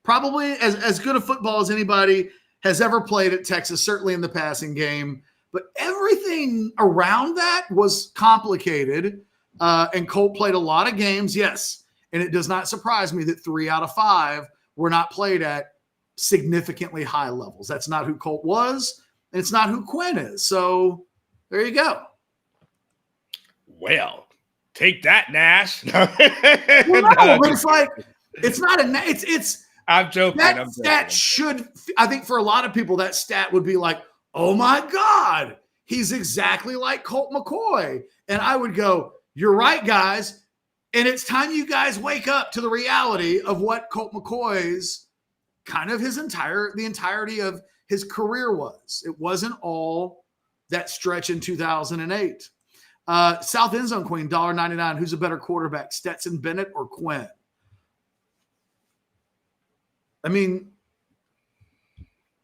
Probably as good a football as anybody has ever played at Texas, certainly in the passing game. But everything around that was complicated. And Colt played a lot of games, yes. And it does not surprise me that 3 out of 5 were not played at significantly high levels. That's not who Colt was, and it's not who Quinn is. So there you go. Well, take that, Nash. But it's like, it's not it's I'm joking. That stat should, I think for a lot of people, that stat would be like, oh my God, he's exactly like Colt McCoy. And I would go, you're right, guys. And it's time you guys wake up to the reality of what Colt McCoy's kind of the entirety of his career was. It wasn't all that stretch in 2008. South End Zone Queen, $1.99. Who's a better quarterback, Stetson Bennett or Quinn? I mean,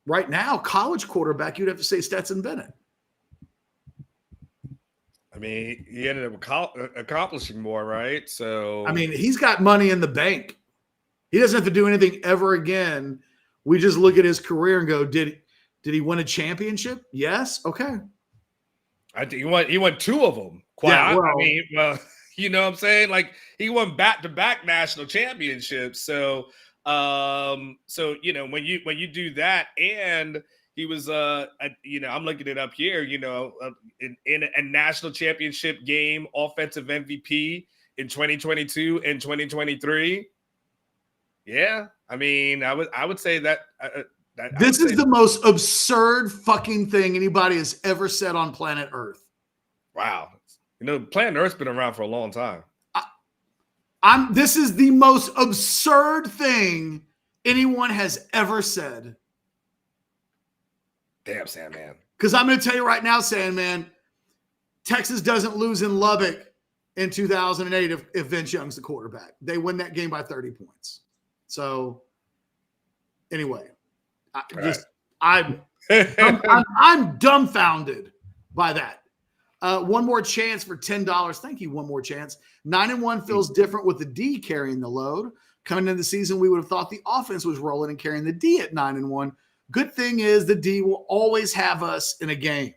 right now, college quarterback, you'd have to say Stetson Bennett. I mean, he ended up accomplishing more, right? So, I mean, he's got money in the bank. He doesn't have to do anything ever again. We just look at his career and go, did he win a championship? Yes. Okay. I think he won 2 of them. I mean, you know what I'm saying? Like, he won back-to-back national championships. So, when you do that, and he was, I'm looking it up here, in a national championship game, offensive MVP in 2022 and 2023. Yeah, I mean, I would say that. This is the most absurd fucking thing anybody has ever said on planet Earth. Wow. Planet Earth's been around for a long time. This is the most absurd thing anyone has ever said. Damn, Sandman. Because I'm going to tell you right now, Sandman, Texas doesn't lose in Lubbock in 2008 if Vince Young's the quarterback. They win that game by 30 points. So, anyway, I'm dumbfounded by that. One more chance for $10. Thank you. One more chance. 9-1 feels different with the D carrying the load. Coming into the season, we would have thought the offense was rolling and carrying the D at 9-1. Good thing is the D will always have us in a game.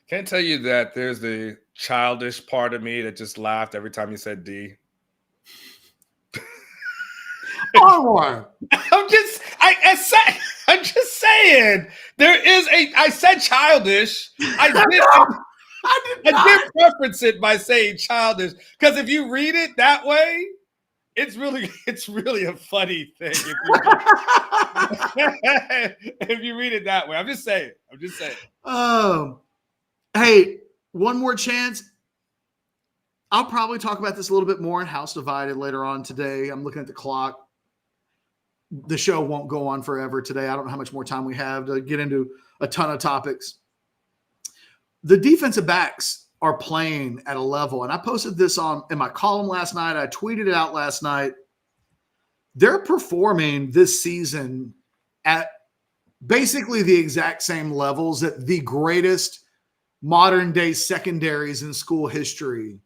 Can't tell you that there's the childish part of me that just laughed every time you said D. Onward. I'm just saying I said childish. I did preference it by saying childish because if you read it that way, it's really a funny thing if you read it that way. I'm just saying. Hey, one more chance. I'll probably talk about this a little bit more in House Divided later on today. I'm looking at the clock. The show won't go on forever today. I don't know how much more time we have to get into a ton of topics. The defensive backs are playing at a level, and I posted this in my column last night. I tweeted it out last night. They're performing this season at basically the exact same levels that the greatest modern-day secondaries in school history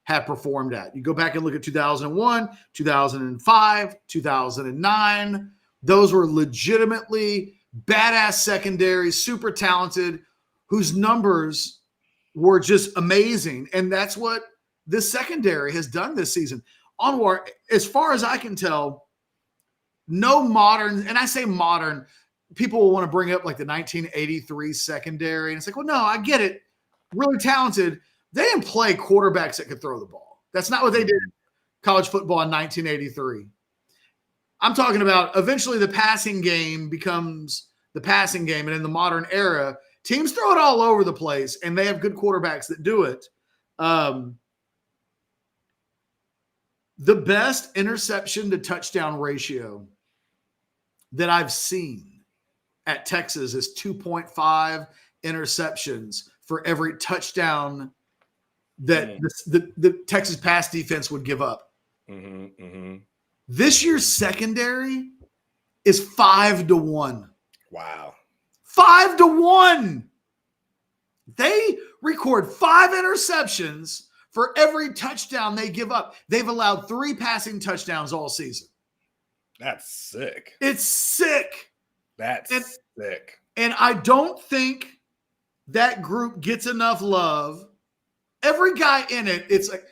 have performed at. You go back and look at 2001, 2005, 2009. Those were legitimately badass secondaries, super talented, whose numbers were just amazing. And that's what this secondary has done this season. Onward, as far as I can tell, no modern, and I say modern, people will want to bring up like the 1983 secondary. And it's like, well, no, I get it. Really talented. They didn't play quarterbacks that could throw the ball. That's not what they did in college football in 1983. I'm talking about eventually the passing game becomes the passing game. And in the modern era, teams throw it all over the place, and they have good quarterbacks that do it. The best interception to touchdown ratio that I've seen at Texas is 2.5 interceptions for every touchdown that the Texas pass defense would give up. This year's secondary is 5-1. Wow. 5-1. They record 5 interceptions for every touchdown they give up. They've allowed 3 passing touchdowns all season. That's sick. It's sick. That's sick. And I don't think that group gets enough love. Every guy in it, it's like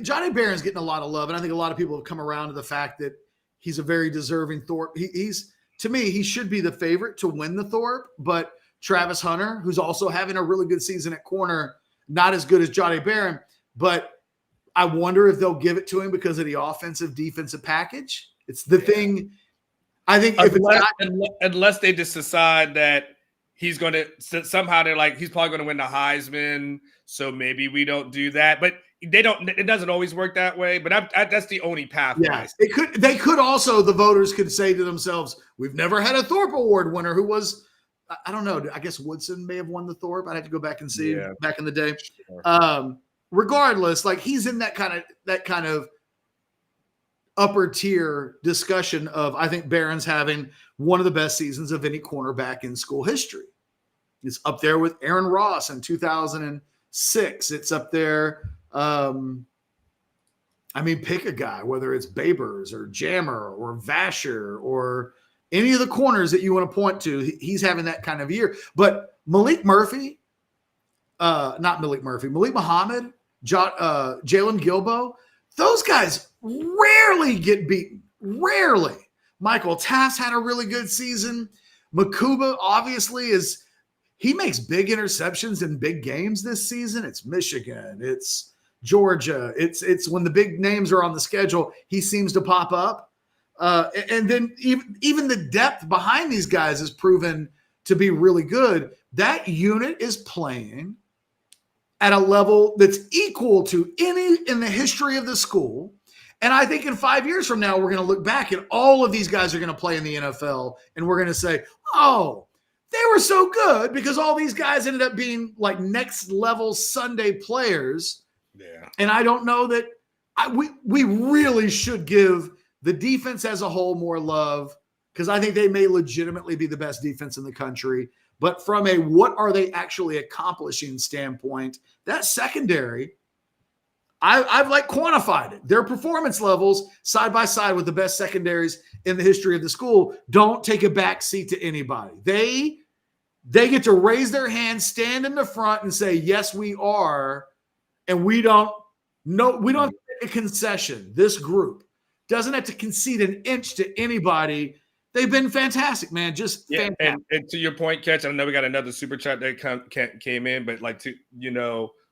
Johnny Barron's getting a lot of love, and I think a lot of people have come around to the fact that he's a very deserving Thorpe. He's to me, he should be the favorite to win the Thorpe, but Travis Hunter, who's also having a really good season at corner, not as good as Johnny Barron, but I wonder if they'll give it to him because of the defensive package. It's the thing. I think unless they just decide that he's going to somehow they're like, he's probably going to win the Heisman. So maybe we don't do that, but it doesn't always work that way, but that's the only path. Yeah, they could also, the voters could say to themselves, we've never had a Thorpe Award winner who was, I don't know. I guess Woodson may have won the Thorpe. I'd have to go back and see back in the day. Sure. Regardless, like he's in that kind of upper tier discussion of, I think Barron's having one of the best seasons of any cornerback in school history. It's up there with Aaron Ross in 2006. It's up there. Pick a guy, whether it's Babers or Jammer or Vasher or any of the corners that you want to point to. He's having that kind of year. But Malik Muhammad, Jalen Gilbo, those guys rarely get beaten. Rarely. Michael Taft's had a really good season. Makuba obviously he makes big interceptions in big games this season. It's Michigan. It's Georgia. It's when the big names are on the schedule, he seems to pop up. And then even the depth behind these guys has proven to be really good. That unit is playing at a level that's equal to any in the history of the school. And I think in 5 years from now, we're going to look back and all of these guys are going to play in the NFL. And we're going to say, oh, they were so good because all these guys ended up being like next level Sunday players. Yeah. And I don't know that we really should give the defense as a whole more love because I think they may legitimately be the best defense in the country. But from a what are they actually accomplishing standpoint, that secondary, I've quantified it. Their performance levels side by side with the best secondaries in the history of the school don't take a back seat to anybody. They get to raise their hand, stand in the front and say, yes, we are. And we don't take a concession, this group, doesn't have to concede an inch to anybody. They've been fantastic, man. Just fantastic. And to your point, Catch, I know we got another super chat that came in, but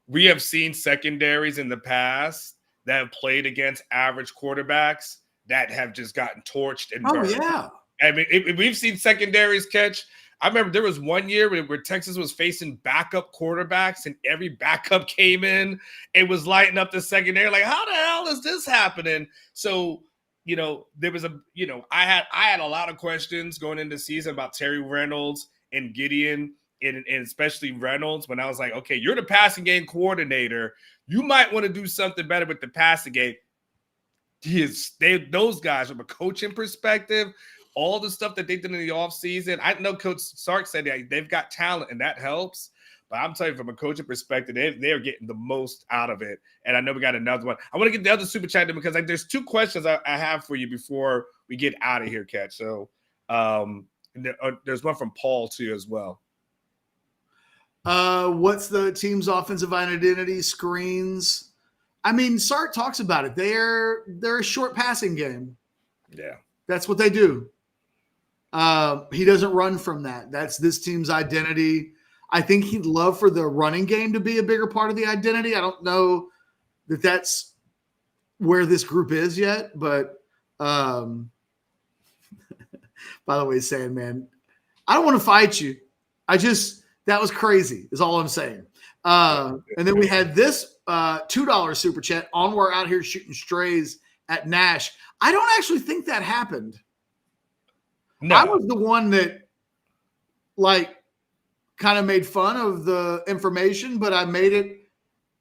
we have seen secondaries in the past that have played against average quarterbacks that have just gotten torched and burned. Yeah. I mean, we've seen secondaries, Catch. I remember there was one year where Texas was facing backup quarterbacks and every backup came in. It was lighting up the secondary. Like, how the hell is this happening? So, there was I had a lot of questions going into the season about Terry Reynolds and Gideon and especially Reynolds when I was like, okay, you're the passing game coordinator. You might want to do something better with the passing game. Those guys from a coaching perspective, all the stuff that they did in the offseason. I know Coach Sark said they've got talent and that helps. But I'm telling you, from a coaching perspective, they're getting the most out of it. And I know we got another one. I want to get the other super chat in because there's two questions I have for you before we get out of here, Catch. So there's one from Paul, too, as well. What's the team's offensive identity? Screens. I mean, Sark talks about it. They're a short passing game. Yeah. That's what they do. He doesn't run from that. That's this team's identity. I think he'd love for the running game to be a bigger part of the identity. I don't know that that's where this group is yet, but by the way, saying, man, I don't want to fight you. That was crazy is all I'm saying. And then we had this $2 super chat. Onward out here shooting strays at Nash. I don't actually think that happened. No. I was the one that kind of made fun of the information, but I made it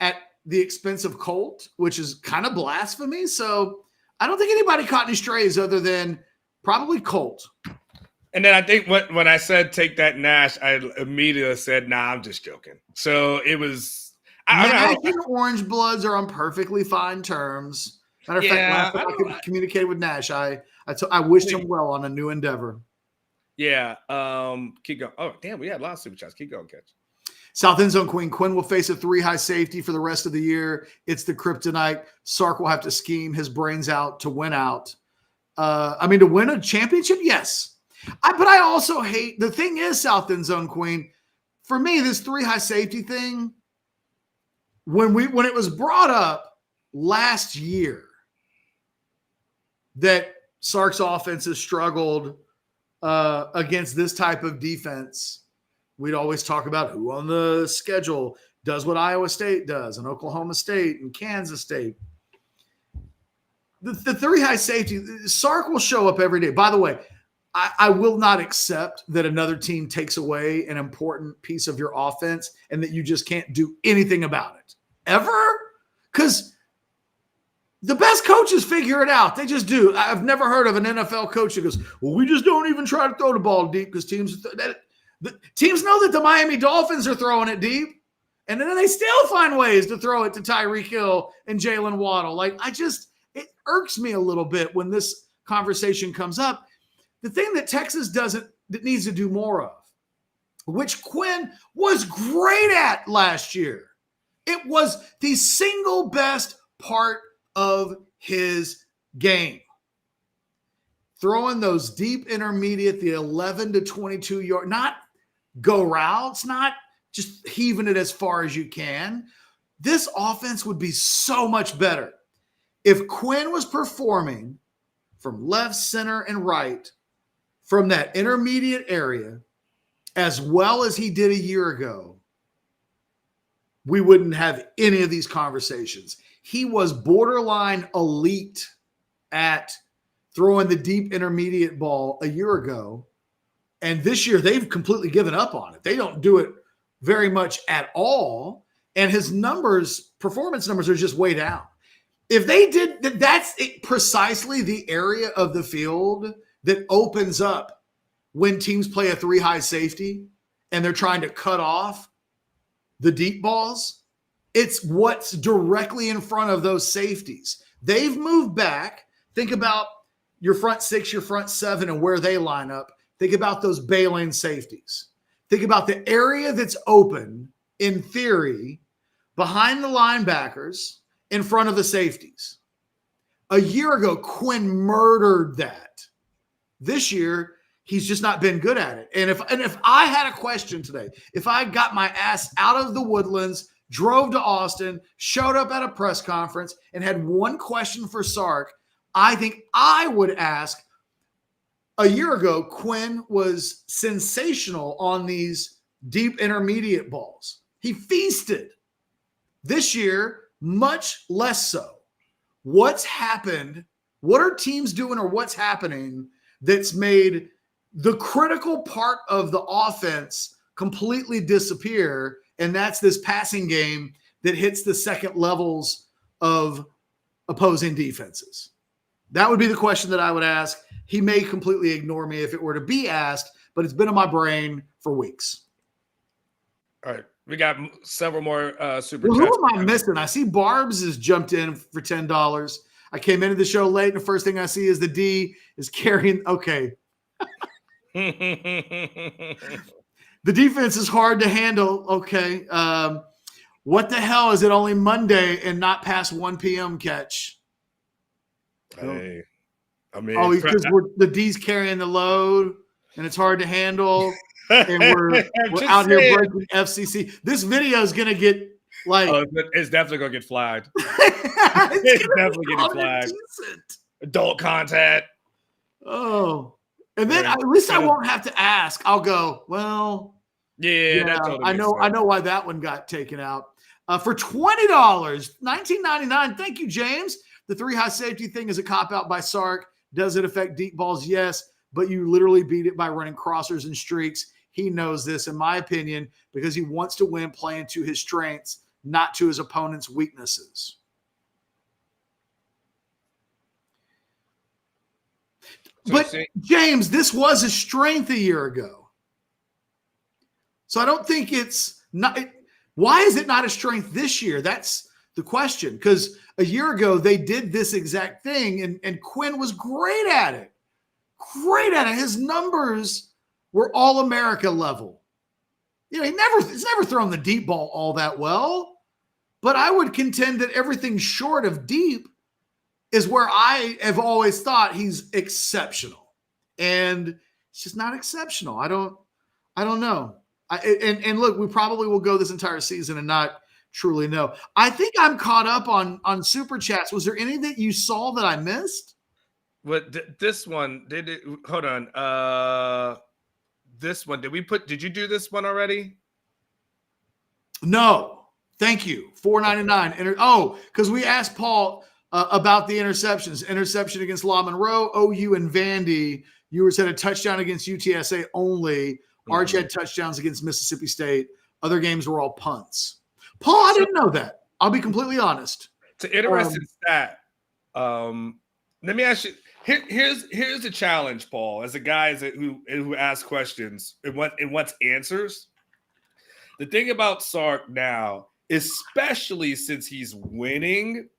at the expense of Colt, which is kind of blasphemy. So I don't think anybody caught any strays other than probably Colt. And then I think when I said take that Nash, I immediately said, nah, I'm just joking. So it was – Nash and Orange Bloods are on perfectly fine terms. Matter of fact, last time I communicated with Nash, I wished him well on a new endeavor. Yeah. Keep going. Oh, damn, we had a lot of super chats. Keep going, Catch. South End Zone Queen. Quinn will face a 3-high safety for the rest of the year. It's the kryptonite. Sark will have to scheme his brains out to win out. To win a championship, yes. But I also hate – the thing is, South End Zone Queen, for me, this 3-high safety thing, when it was brought up last year, that Sark's offense has struggled against this type of defense. We'd always talk about who on the schedule does what Iowa State does and Oklahoma State and Kansas State. The 3-high safety, Sark will show up every day. By the way, I will not accept that another team takes away an important piece of your offense and that you just can't do anything about it. Ever? Because the best coaches figure it out. They just do. I've never heard of an NFL coach that goes, well, we just don't even try to throw the ball deep because teams know that the Miami Dolphins are throwing it deep, and then they still find ways to throw it to Tyreek Hill and Jalen Waddle. It irks me a little bit when this conversation comes up. The thing that Texas that needs to do more of, which Quinn was great at last year, it was the single best part of his game. Throwing those deep intermediate, the 11 to 22 yard, not go routes, not just heaving it as far as you can. This offense would be so much better if Quinn was performing from left, center, and right from that intermediate area as well as he did a year ago. We wouldn't have any of these conversations. He was borderline elite at throwing the deep intermediate ball a year ago. And this year, they've completely given up on it. They don't do it very much at all. And his performance numbers are just way down. If they did, that's precisely the area of the field that opens up when teams play a 3-high safety and they're trying to cut off the deep balls. It's what's directly in front of those safeties. They've moved back. Think about your front 6, your front 7, and where they line up. Think about those bailing safeties. Think about the area that's open, in theory, behind the linebackers, in front of the safeties. A year ago, Quinn murdered that. This year, he's just not been good at it. And if I had a question today, if I got my ass out of the Woodlands, drove to Austin, showed up at a press conference, and had one question for Sark, I think I would ask, a year ago, Quinn was sensational on these deep intermediate balls. He feasted. This year, much less so. What's happened? What are teams doing, or what's happening that's made the critical part of the offense completely disappear? And that's this passing game that hits the second levels of opposing defenses. That would be the question that I would ask. He may completely ignore me if it were to be asked, but it's been in my brain for weeks. All right. We got several more super Well, chats. who am I missing? I see Barb's has jumped in for $10. I came into the show late, and the first thing I see is the D is carrying. Okay. The defense is hard to handle. Okay. What the hell is it only Monday and not past 1 p.m. catch? Hey, I mean, because the D's carrying the load and it's hard to handle. And we're out here breaking FCC. This video is going to get like. Oh, it's definitely going to get flagged. It's definitely getting flagged. Adult content. Oh. And then at least I won't have to ask. I'll go, well. Yeah, that totally I know why that one got taken out. For $20, $19.99. Thank you, James. The 3 high safety thing is a cop-out by Sark. Does it affect deep balls? Yes. But you literally beat it by running crossers and streaks. He knows this, in my opinion, because he wants to win playing to his strengths, not to his opponent's weaknesses. But, James, this was a strength a year ago. So I don't think it's not. Why is it not a strength this year? That's the question. Because a year ago, they did this exact thing, and Quinn was great at it. Great at it. His numbers were all America level. You know, he's never thrown the deep ball all that well, but I would contend that everything short of deep is where I have always thought he's exceptional, and it's just not exceptional. I don't know. And look, we probably will go this entire season and not truly know. I think I'm caught up on super chats. Was there any that you saw that I missed? What this one did it? Hold on. This one did you do this one already? No, thank you. $4.99. Because we asked Paul about the interceptions. Interception against La Monroe, OU, and Vandy. Ewers had a touchdown against UTSA only. Arch had touchdowns against Mississippi State. Other games were all punts. Paul, I didn't know that. I'll be completely honest. It's an interesting stat. Let me ask you. Here's a challenge, Paul, as a guy who asks questions and wants answers. The thing about Sark now, especially since he's winning,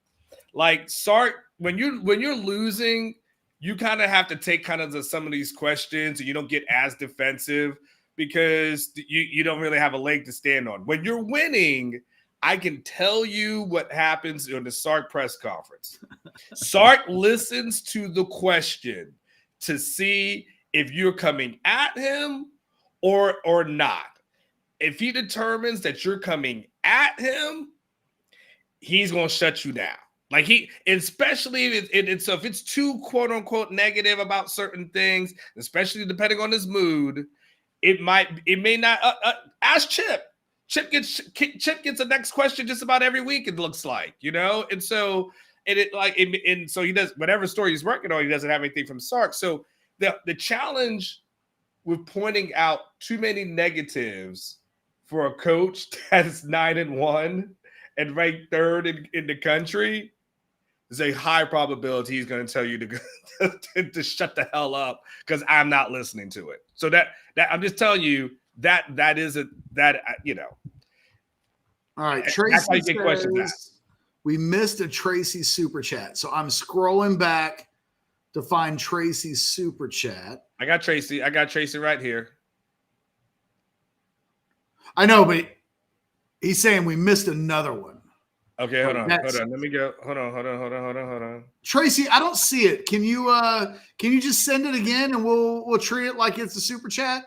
like Sark, when you're losing, you kind of have to take kind of some of these questions, and you don't get as defensive because you don't really have a leg to stand on. When you're winning, I can tell you what happens in the Sark press conference. Sark listens to the question to see if you're coming at him or not. If he determines that you're coming at him, he's going to shut you down. Like especially if it's too quote unquote negative about certain things, especially depending on his mood, it may not ask Chip. Chip gets the next question just about every week. It looks like, and so so he does whatever story he's working on. He doesn't have anything from Sark. So the challenge with pointing out too many negatives for a coach that is 9-1 and ranked third in the country, there's a high probability he's going to tell you to shut the hell up because I'm not listening to it. So that I'm just telling you that All right, Tracy says we missed a Tracy super chat, so I'm scrolling back to find Tracy's super chat. I got Tracy right here. I know, but he's saying we missed another one. Okay, hold on. Let me go. Hold on. Tracy, I don't see it. Can you just send it again and we'll treat it like it's a super chat?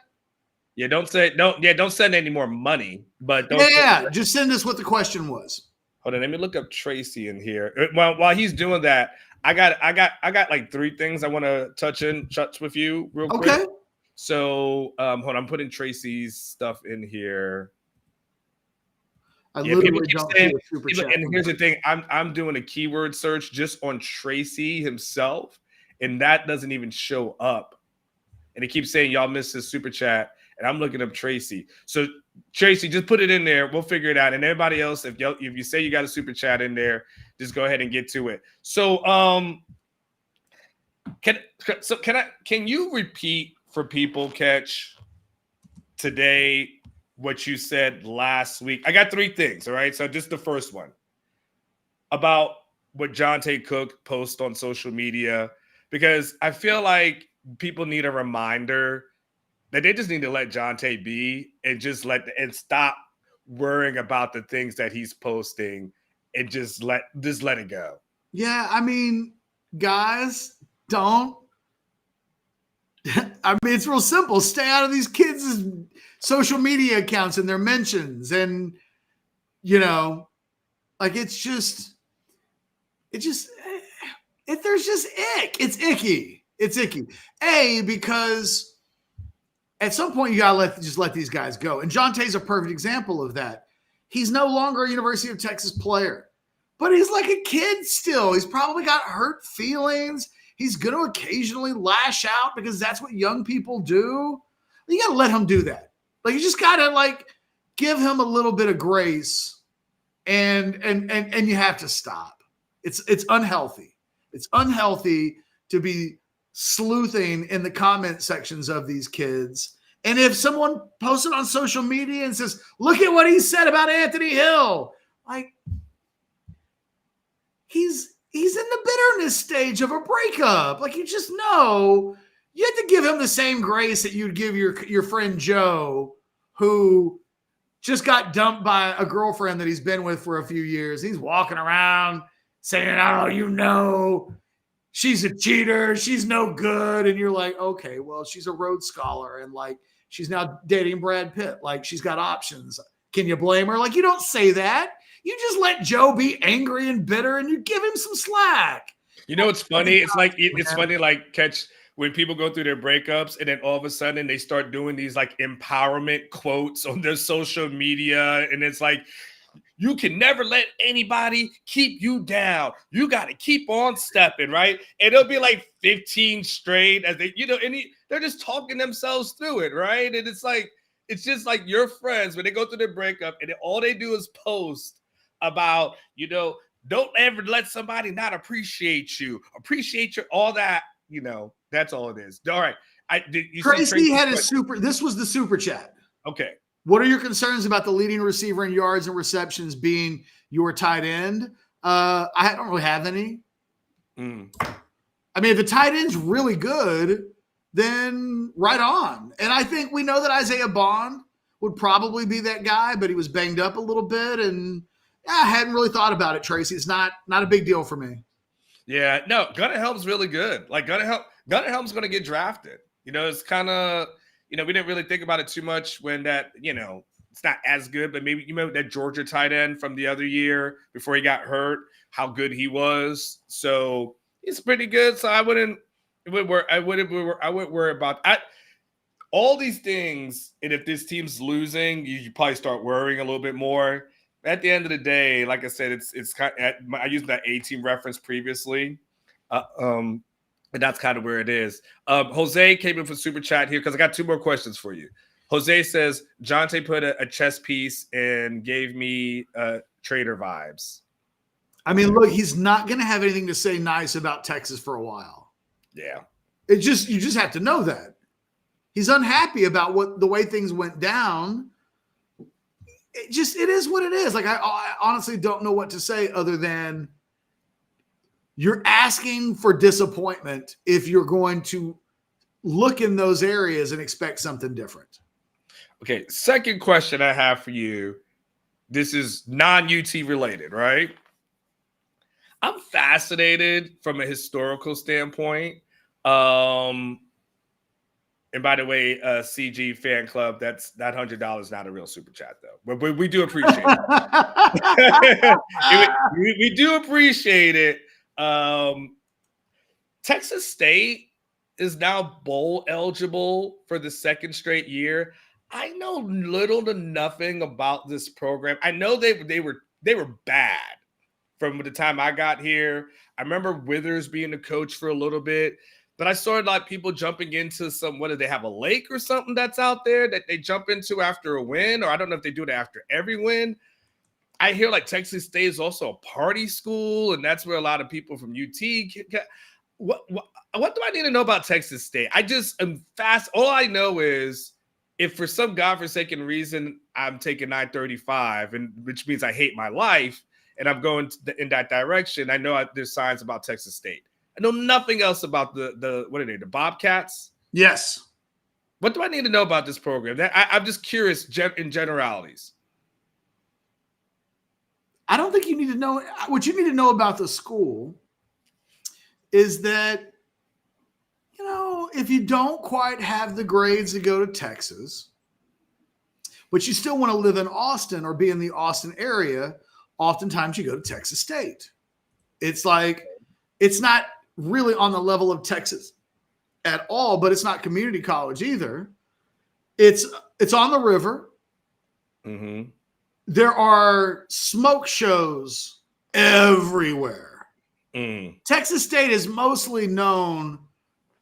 Yeah, don't send any more money, but just send us what the question was. Hold on, let me look up Tracy in here. While he's doing that, I got like 3 things I want to touch with you real quick. Okay. So hold on, I'm putting Tracy's stuff in here. And here's the thing: I'm doing a keyword search just on Tracy himself, and that doesn't even show up. And it keeps saying y'all missed his super chat, and I'm looking up Tracy. So Tracy, just put it in there. We'll figure it out. And everybody else, if you say you got a super chat in there, just go ahead and get to it. So can you repeat for people, Catch, today what you said last week? I got 3 things, all right? So just the first one about what Jonte Cook posts on social media, because I feel like people need a reminder that they just need to let Jonte be and just stop worrying about the things that he's posting and just let it go. Yeah, I mean, guys, don't. I mean, it's real simple. Stay out of these kids' social media accounts and their mentions. And, there's just ick. It's icky. It's icky. Because at some point you got to let these guys go. And Jonte's a perfect example of that. He's no longer a University of Texas player, but he's like a kid still. He's probably got hurt feelings. He's going to occasionally lash out because that's what young people do. You got to let him do that. You just got to give him a little bit of grace, and you have to stop. It's unhealthy. It's unhealthy to be sleuthing in the comment sections of these kids. And if someone posted on social media and says, "Look at what he said about Anthony Hill," he's in the bitterness stage of a breakup. You just know you have to give him the same grace that you'd give your friend Joe, who just got dumped by a girlfriend that he's been with for a few years. He's walking around saying, "Oh, she's a cheater. She's no good." And you're like, okay, well, she's a Rhodes Scholar. And she's now dating Brad Pitt. She's got options. Can you blame her? You don't say that. You just let Joe be angry and bitter, and you give him some slack. It's funny. It's funny, Catch, when people go through their breakups and then all of a sudden they start doing these empowerment quotes on their social media. And it's you can never let anybody keep you down. You got to keep on stepping, right? And it'll be 15 straight as they, they're just talking themselves through it, right? And it's just your friends when they go through their breakup and all they do is post about, don't ever let somebody not appreciate you. Appreciate your all that, that's all it is. All right. Tracy had this was the super chat. Okay. What are your concerns about the leading receiver in yards and receptions being your tight end? I don't really have any. I mean, if the tight end's really good, then right on. And I think we know that Isaiah Bond would probably be that guy, but he was banged up a little bit. And I hadn't really thought about it, Tracy. It's not a big deal for me. Yeah, no, Gunnar Helm's really good. Gunnar Helm's going to get drafted. It's kind of, we didn't really think about it too much when that, it's not as good, but maybe you remember that Georgia tight end from the other year before he got hurt, how good he was. So he's pretty good. So I wouldn't worry about all these things. And if this team's losing, you probably start worrying a little bit more. At the end of the day, like I said, it's kind of, I used that A-team reference previously. And that's kind of where it is. Jose came in for super chat here because I got 2 more questions for you. Jose says, Jonte put a chess piece and gave me Trader vibes. I mean, look, he's not going to have anything to say nice about Texas for a while. Yeah. You just have to know that. He's unhappy about the way things went down. It is what it is. I honestly don't know what to say other than you're asking for disappointment if you're going to look in those areas and expect something different. Okay, second question I have for you. This is non-UT related, right? I'm fascinated from a historical standpoint. And by the way, CG fan club, that $100 not a real super chat though, but we do appreciate it. we do appreciate it. Texas State is now bowl eligible for the second straight year. I know little to nothing about this program. I know they were bad from the time I got here. I remember Withers being the coach for a little bit, but I saw like people jumping into what do they have, a lake or something that's out there that they jump into after a win, or I don't know if they do it after every win. I hear like Texas State is also a party school, and that's where a lot of people from UT get. What do I need to know about Texas State? I just am fast. All I know is if for some godforsaken reason I'm taking 935, and which means I hate my life, and I'm going in that direction, I know there's signs about Texas State. I know nothing else about the what are they, the Bobcats? Yes. What do I need to know about this program? I'm just curious in generalities. I don't think you need to know. What you need to know about the school is that, you know, if you don't quite have the grades to go to Texas, but you still want to live in Austin or be in the Austin area, oftentimes you go to Texas State. It's like, it's not really on the level of Texas at all, but it's not community college either. It's on the river. Mm-hmm. There are smoke shows everywhere. Texas State is mostly known.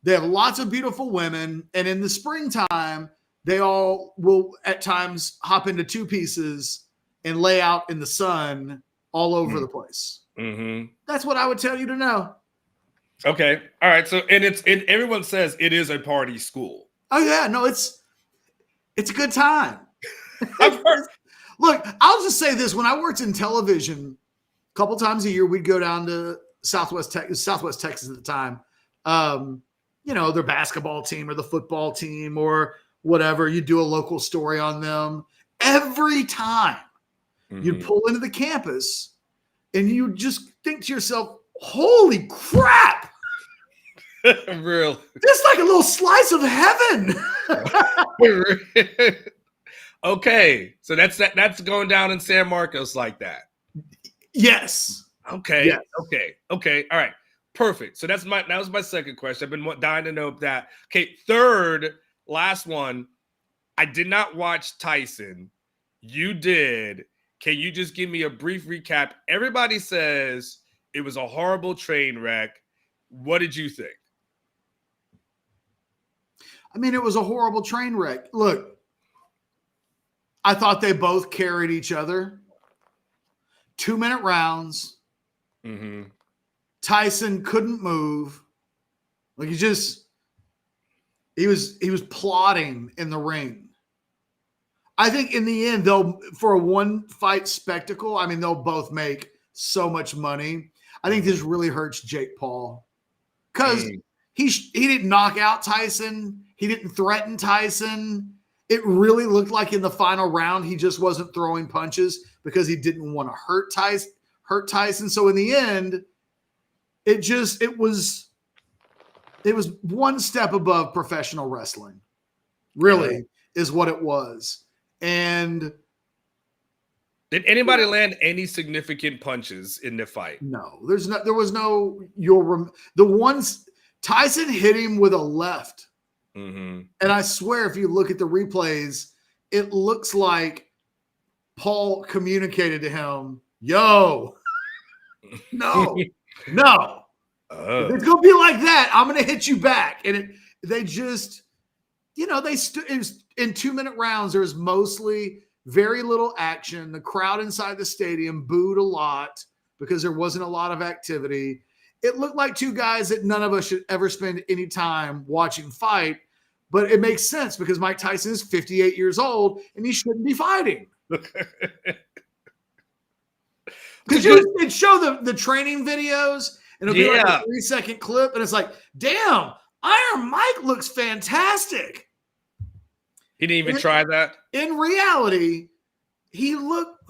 They have lots of beautiful women, and in the springtime, they all will at times hop into two pieces and lay out in the sun all over the place. Mm-hmm. That's what I would tell you to know. Okay. All right. So, and everyone says it is a party school. Oh yeah, no, it's a good time. Look, I'll just say this: when I worked in television, a couple times a year, we'd go down to Southwest Texas at the time. You know, their basketball team or the football team or whatever. You do a local story on them. Every time you'd pull into the campus and you just think to yourself, holy crap. Really? This is like a little slice of heaven. Okay. So that's going down in San Marcos like that. Yes. Okay. Yes. Okay. All right. Perfect. So that was my second question. I've been dying to know that. Okay. Third, last one. I did not watch Tyson. You did. Can you just give me a brief recap? Everybody says it was a horrible train wreck. What did you think? I mean, it was a horrible train wreck. Look, I thought they both carried each other. 2-minute rounds. Mm-hmm. Tyson couldn't move. Like he was plotting in the ring. I think in the end, for a one fight spectacle, I mean, they'll both make so much money. I think this really hurts Jake Paul because he didn't knock out Tyson. He didn't threaten Tyson. It really looked like in the final round, he just wasn't throwing punches because he didn't want to hurt Tyson. So in the end, it was one step above professional wrestling, really, is what it was. And did anybody land any significant punches in the fight? No, there was no. The ones Tyson hit him with a left, and I swear, if you look at the replays, it looks like Paul communicated to him, "Yo, no." It's gonna be like that. I'm gonna hit you back, and they just, they stood in 2-minute rounds. There was mostly very little action. The crowd inside the stadium booed a lot because there wasn't a lot of activity. It looked like two guys that none of us should ever spend any time watching fight, but it makes sense because Mike Tyson is 58 years old and he shouldn't be fighting. Because it'd show the training videos. And it'll be like a 3-second clip, and it's like, damn, Iron Mike looks fantastic. He didn't even try that? In reality, he looked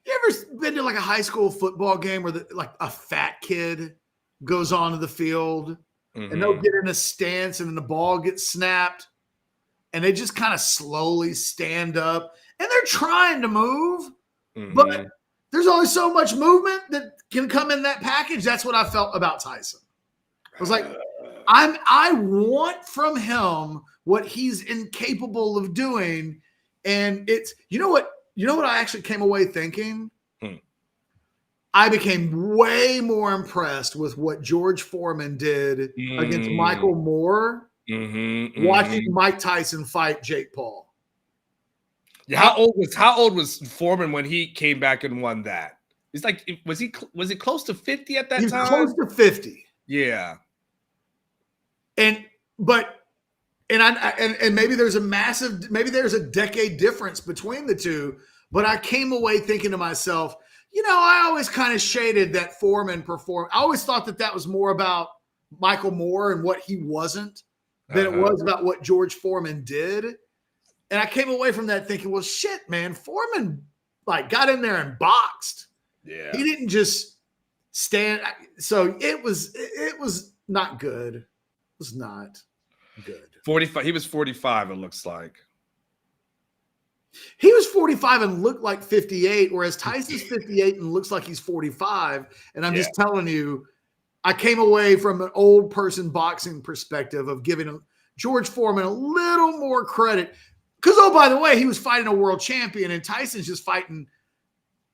You ever been to like a high school football game where like a fat kid goes onto the field and they'll get in a stance and then the ball gets snapped and they just kind of slowly stand up and they're trying to move, but there's only so much movement that can come in that package. That's what I felt about Tyson. I was like, I want from him what he's incapable of doing. And it's, you know what I actually came away thinking? I became way more impressed with what George Foreman did against Michael Moore, watching Mike Tyson fight Jake Paul. Yeah, how old was Foreman when he came back and won that? It's like, was he close to 50 at that time? He was close to 50. Yeah. And maybe there's a decade difference between the two, but I came away thinking to myself, I always kind of shaded that Foreman performed. I always thought that was more about Michael Moore and what he wasn't than it was about what George Foreman did. And I came away from that thinking, well, shit, man, Foreman like got in there and boxed. Yeah. He didn't just stand. So it was not good. It was not good. 45. He was 45, it looks like. He was 45 and looked like 58, whereas Tyson's 58 and looks like he's 45. And I'm just telling you, I came away from an old person boxing perspective of giving George Foreman a little more credit. Because, oh, by the way, he was fighting a world champion, and Tyson's just fighting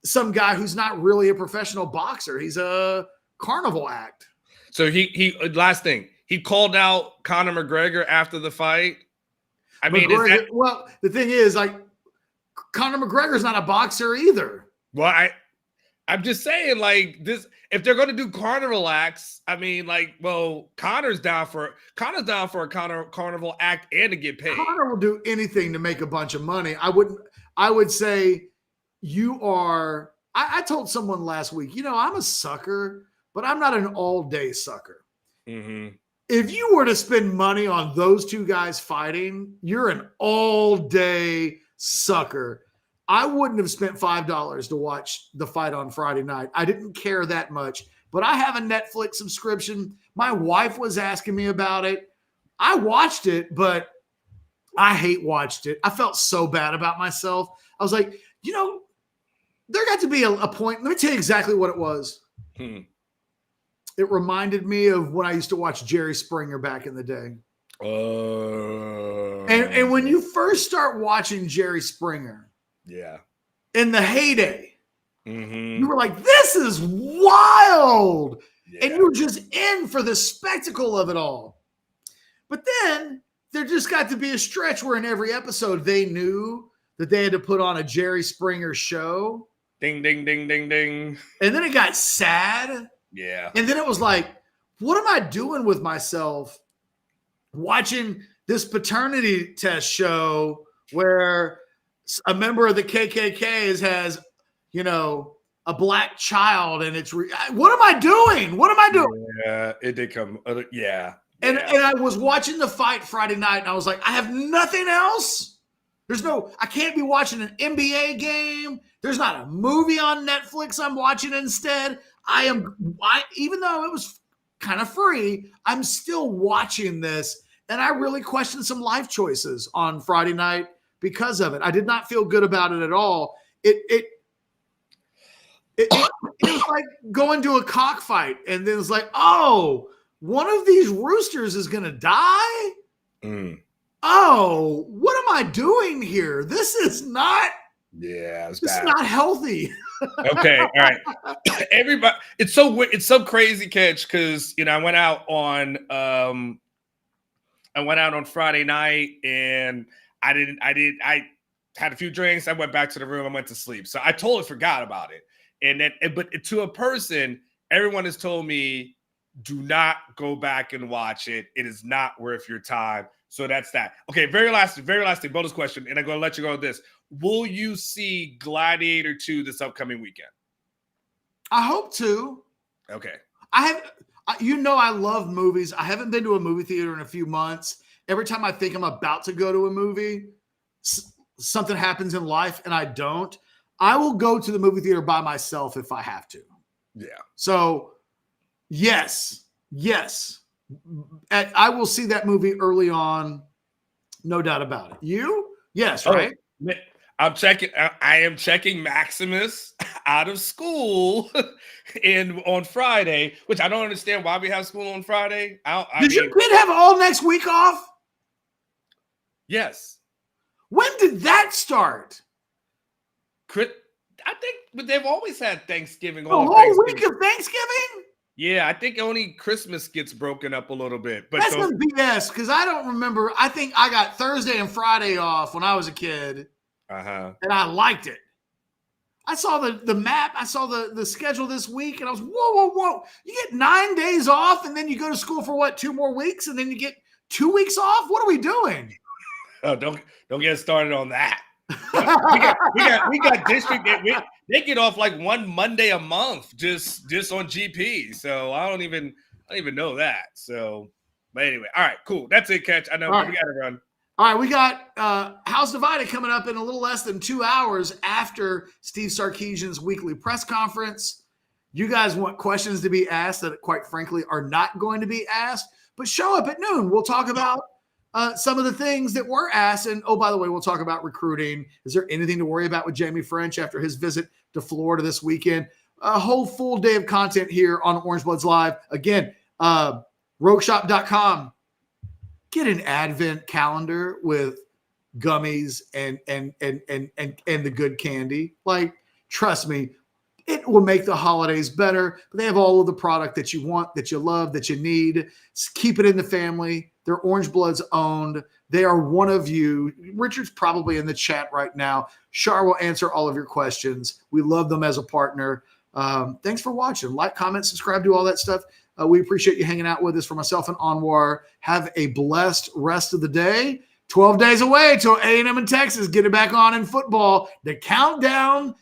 some guy who's not really a professional boxer. He's a carnival act. So he last thing, he called out Conor McGregor after the fight. I mean, well, the thing is, like, Conor McGregor's not a boxer either. Well, I'm just saying, like, this, if they're going to do carnival acts, I mean, like, well, Conor's down for a carnival act and to get paid. Conor will do anything to make a bunch of money. I would say you are. I told someone last week, I'm a sucker, but I'm not an all-day sucker. If you were to spend money on those two guys fighting, you're an all-day sucker. I wouldn't have spent $5 to watch the fight on Friday night. I didn't care that much, but I have a Netflix subscription. My wife was asking me about it. I watched it, but I hate watched it. I felt so bad about myself. I was like, there got to be a point. Let me tell you exactly what it was. It reminded me of when I used to watch Jerry Springer back in the day. And when you first start watching Jerry Springer, in the heyday, you were like, this is wild. And you were just in for the spectacle of it all. But then there just got to be a stretch where in every episode they knew that they had to put on a Jerry Springer show. Ding, ding, ding, ding, ding. And then it got sad. Yeah. And then it was like, what am I doing with myself watching this paternity test show where a member of the KKK has, a black child, and it's what am I doing? What am I doing? Yeah, it did come. And I was watching the fight Friday night, and I was like, I have nothing else. I can't be watching an NBA game. There's not a movie on Netflix I'm watching instead. Even though it was kind of free, I'm still watching this, and I really questioned some life choices on Friday night because of it. I did not feel good about it at all. It was like going to a cockfight, and then it's like, oh, one of these roosters is going to die? Oh, what am I doing here? This is not this is not healthy. Okay, all right. Everybody, it's so crazy, Catch, because I went out on Friday night, and I had a few drinks. I went back to the room. I went to sleep. So I totally forgot about it. And then, but to a person, everyone has told me, do not go back and watch it. It is not worth your time. So that's that. Okay, very last thing, bonus question, and I'm going to let you go with this. Will you see Gladiator 2 this upcoming weekend? I hope to. Okay. I love movies. I haven't been to a movie theater in a few months. Every time I think I'm about to go to a movie, something happens in life and I don't. I will go to the movie theater by myself if I have to. Yeah. So, yes. I will see that movie early on, no doubt about it. You? Yes, right? I'm checking. I am checking Maximus out of school on Friday, which I don't understand why we have school on Friday. Did your kid have all next week off? Yes. When did that start? I think, but they've always had Thanksgiving. The whole week of Thanksgiving? Yeah, I think only Christmas gets broken up a little bit. But that's some BS because I don't remember. I think I got Thursday and Friday off when I was a kid. And I liked it. I saw the map. I saw the schedule this week, and I was, whoa. You get 9 days off, and then you go to school for what, 2 more weeks, and then you get 2 weeks off? What are we doing? Oh, don't get started on that. we got district. They get off like one Monday a month just on GP. So I don't even know that. So, but anyway, all right, cool. That's it, Catch. I know we got to run. All right, we got House Divided coming up in a little less than 2 hours after Steve Sarkisian's weekly press conference. You guys want questions to be asked that, quite frankly, are not going to be asked, but show up at noon. We'll talk about some of the things that were asked. And, oh, by the way, we'll talk about recruiting. Is there anything to worry about with Jamie French after his visit to Florida this weekend? A whole full day of content here on Orange Bloods Live. Again, rogueshop.com. Get an advent calendar with gummies and the good candy. Like, trust me, it will make the holidays better. But they have all of the product that you want, that you love, that you need. Keep it in the family. They're Orange Bloods owned. They are one of you. Richard's probably in the chat right now. Shar will answer all of your questions. We love them as a partner. Thanks for watching. Like, comment, subscribe, do all that stuff. We appreciate you hanging out with us. For myself and Anwar, have a blessed rest of the day. 12 days away till A&M and Texas get it back on in football. The countdown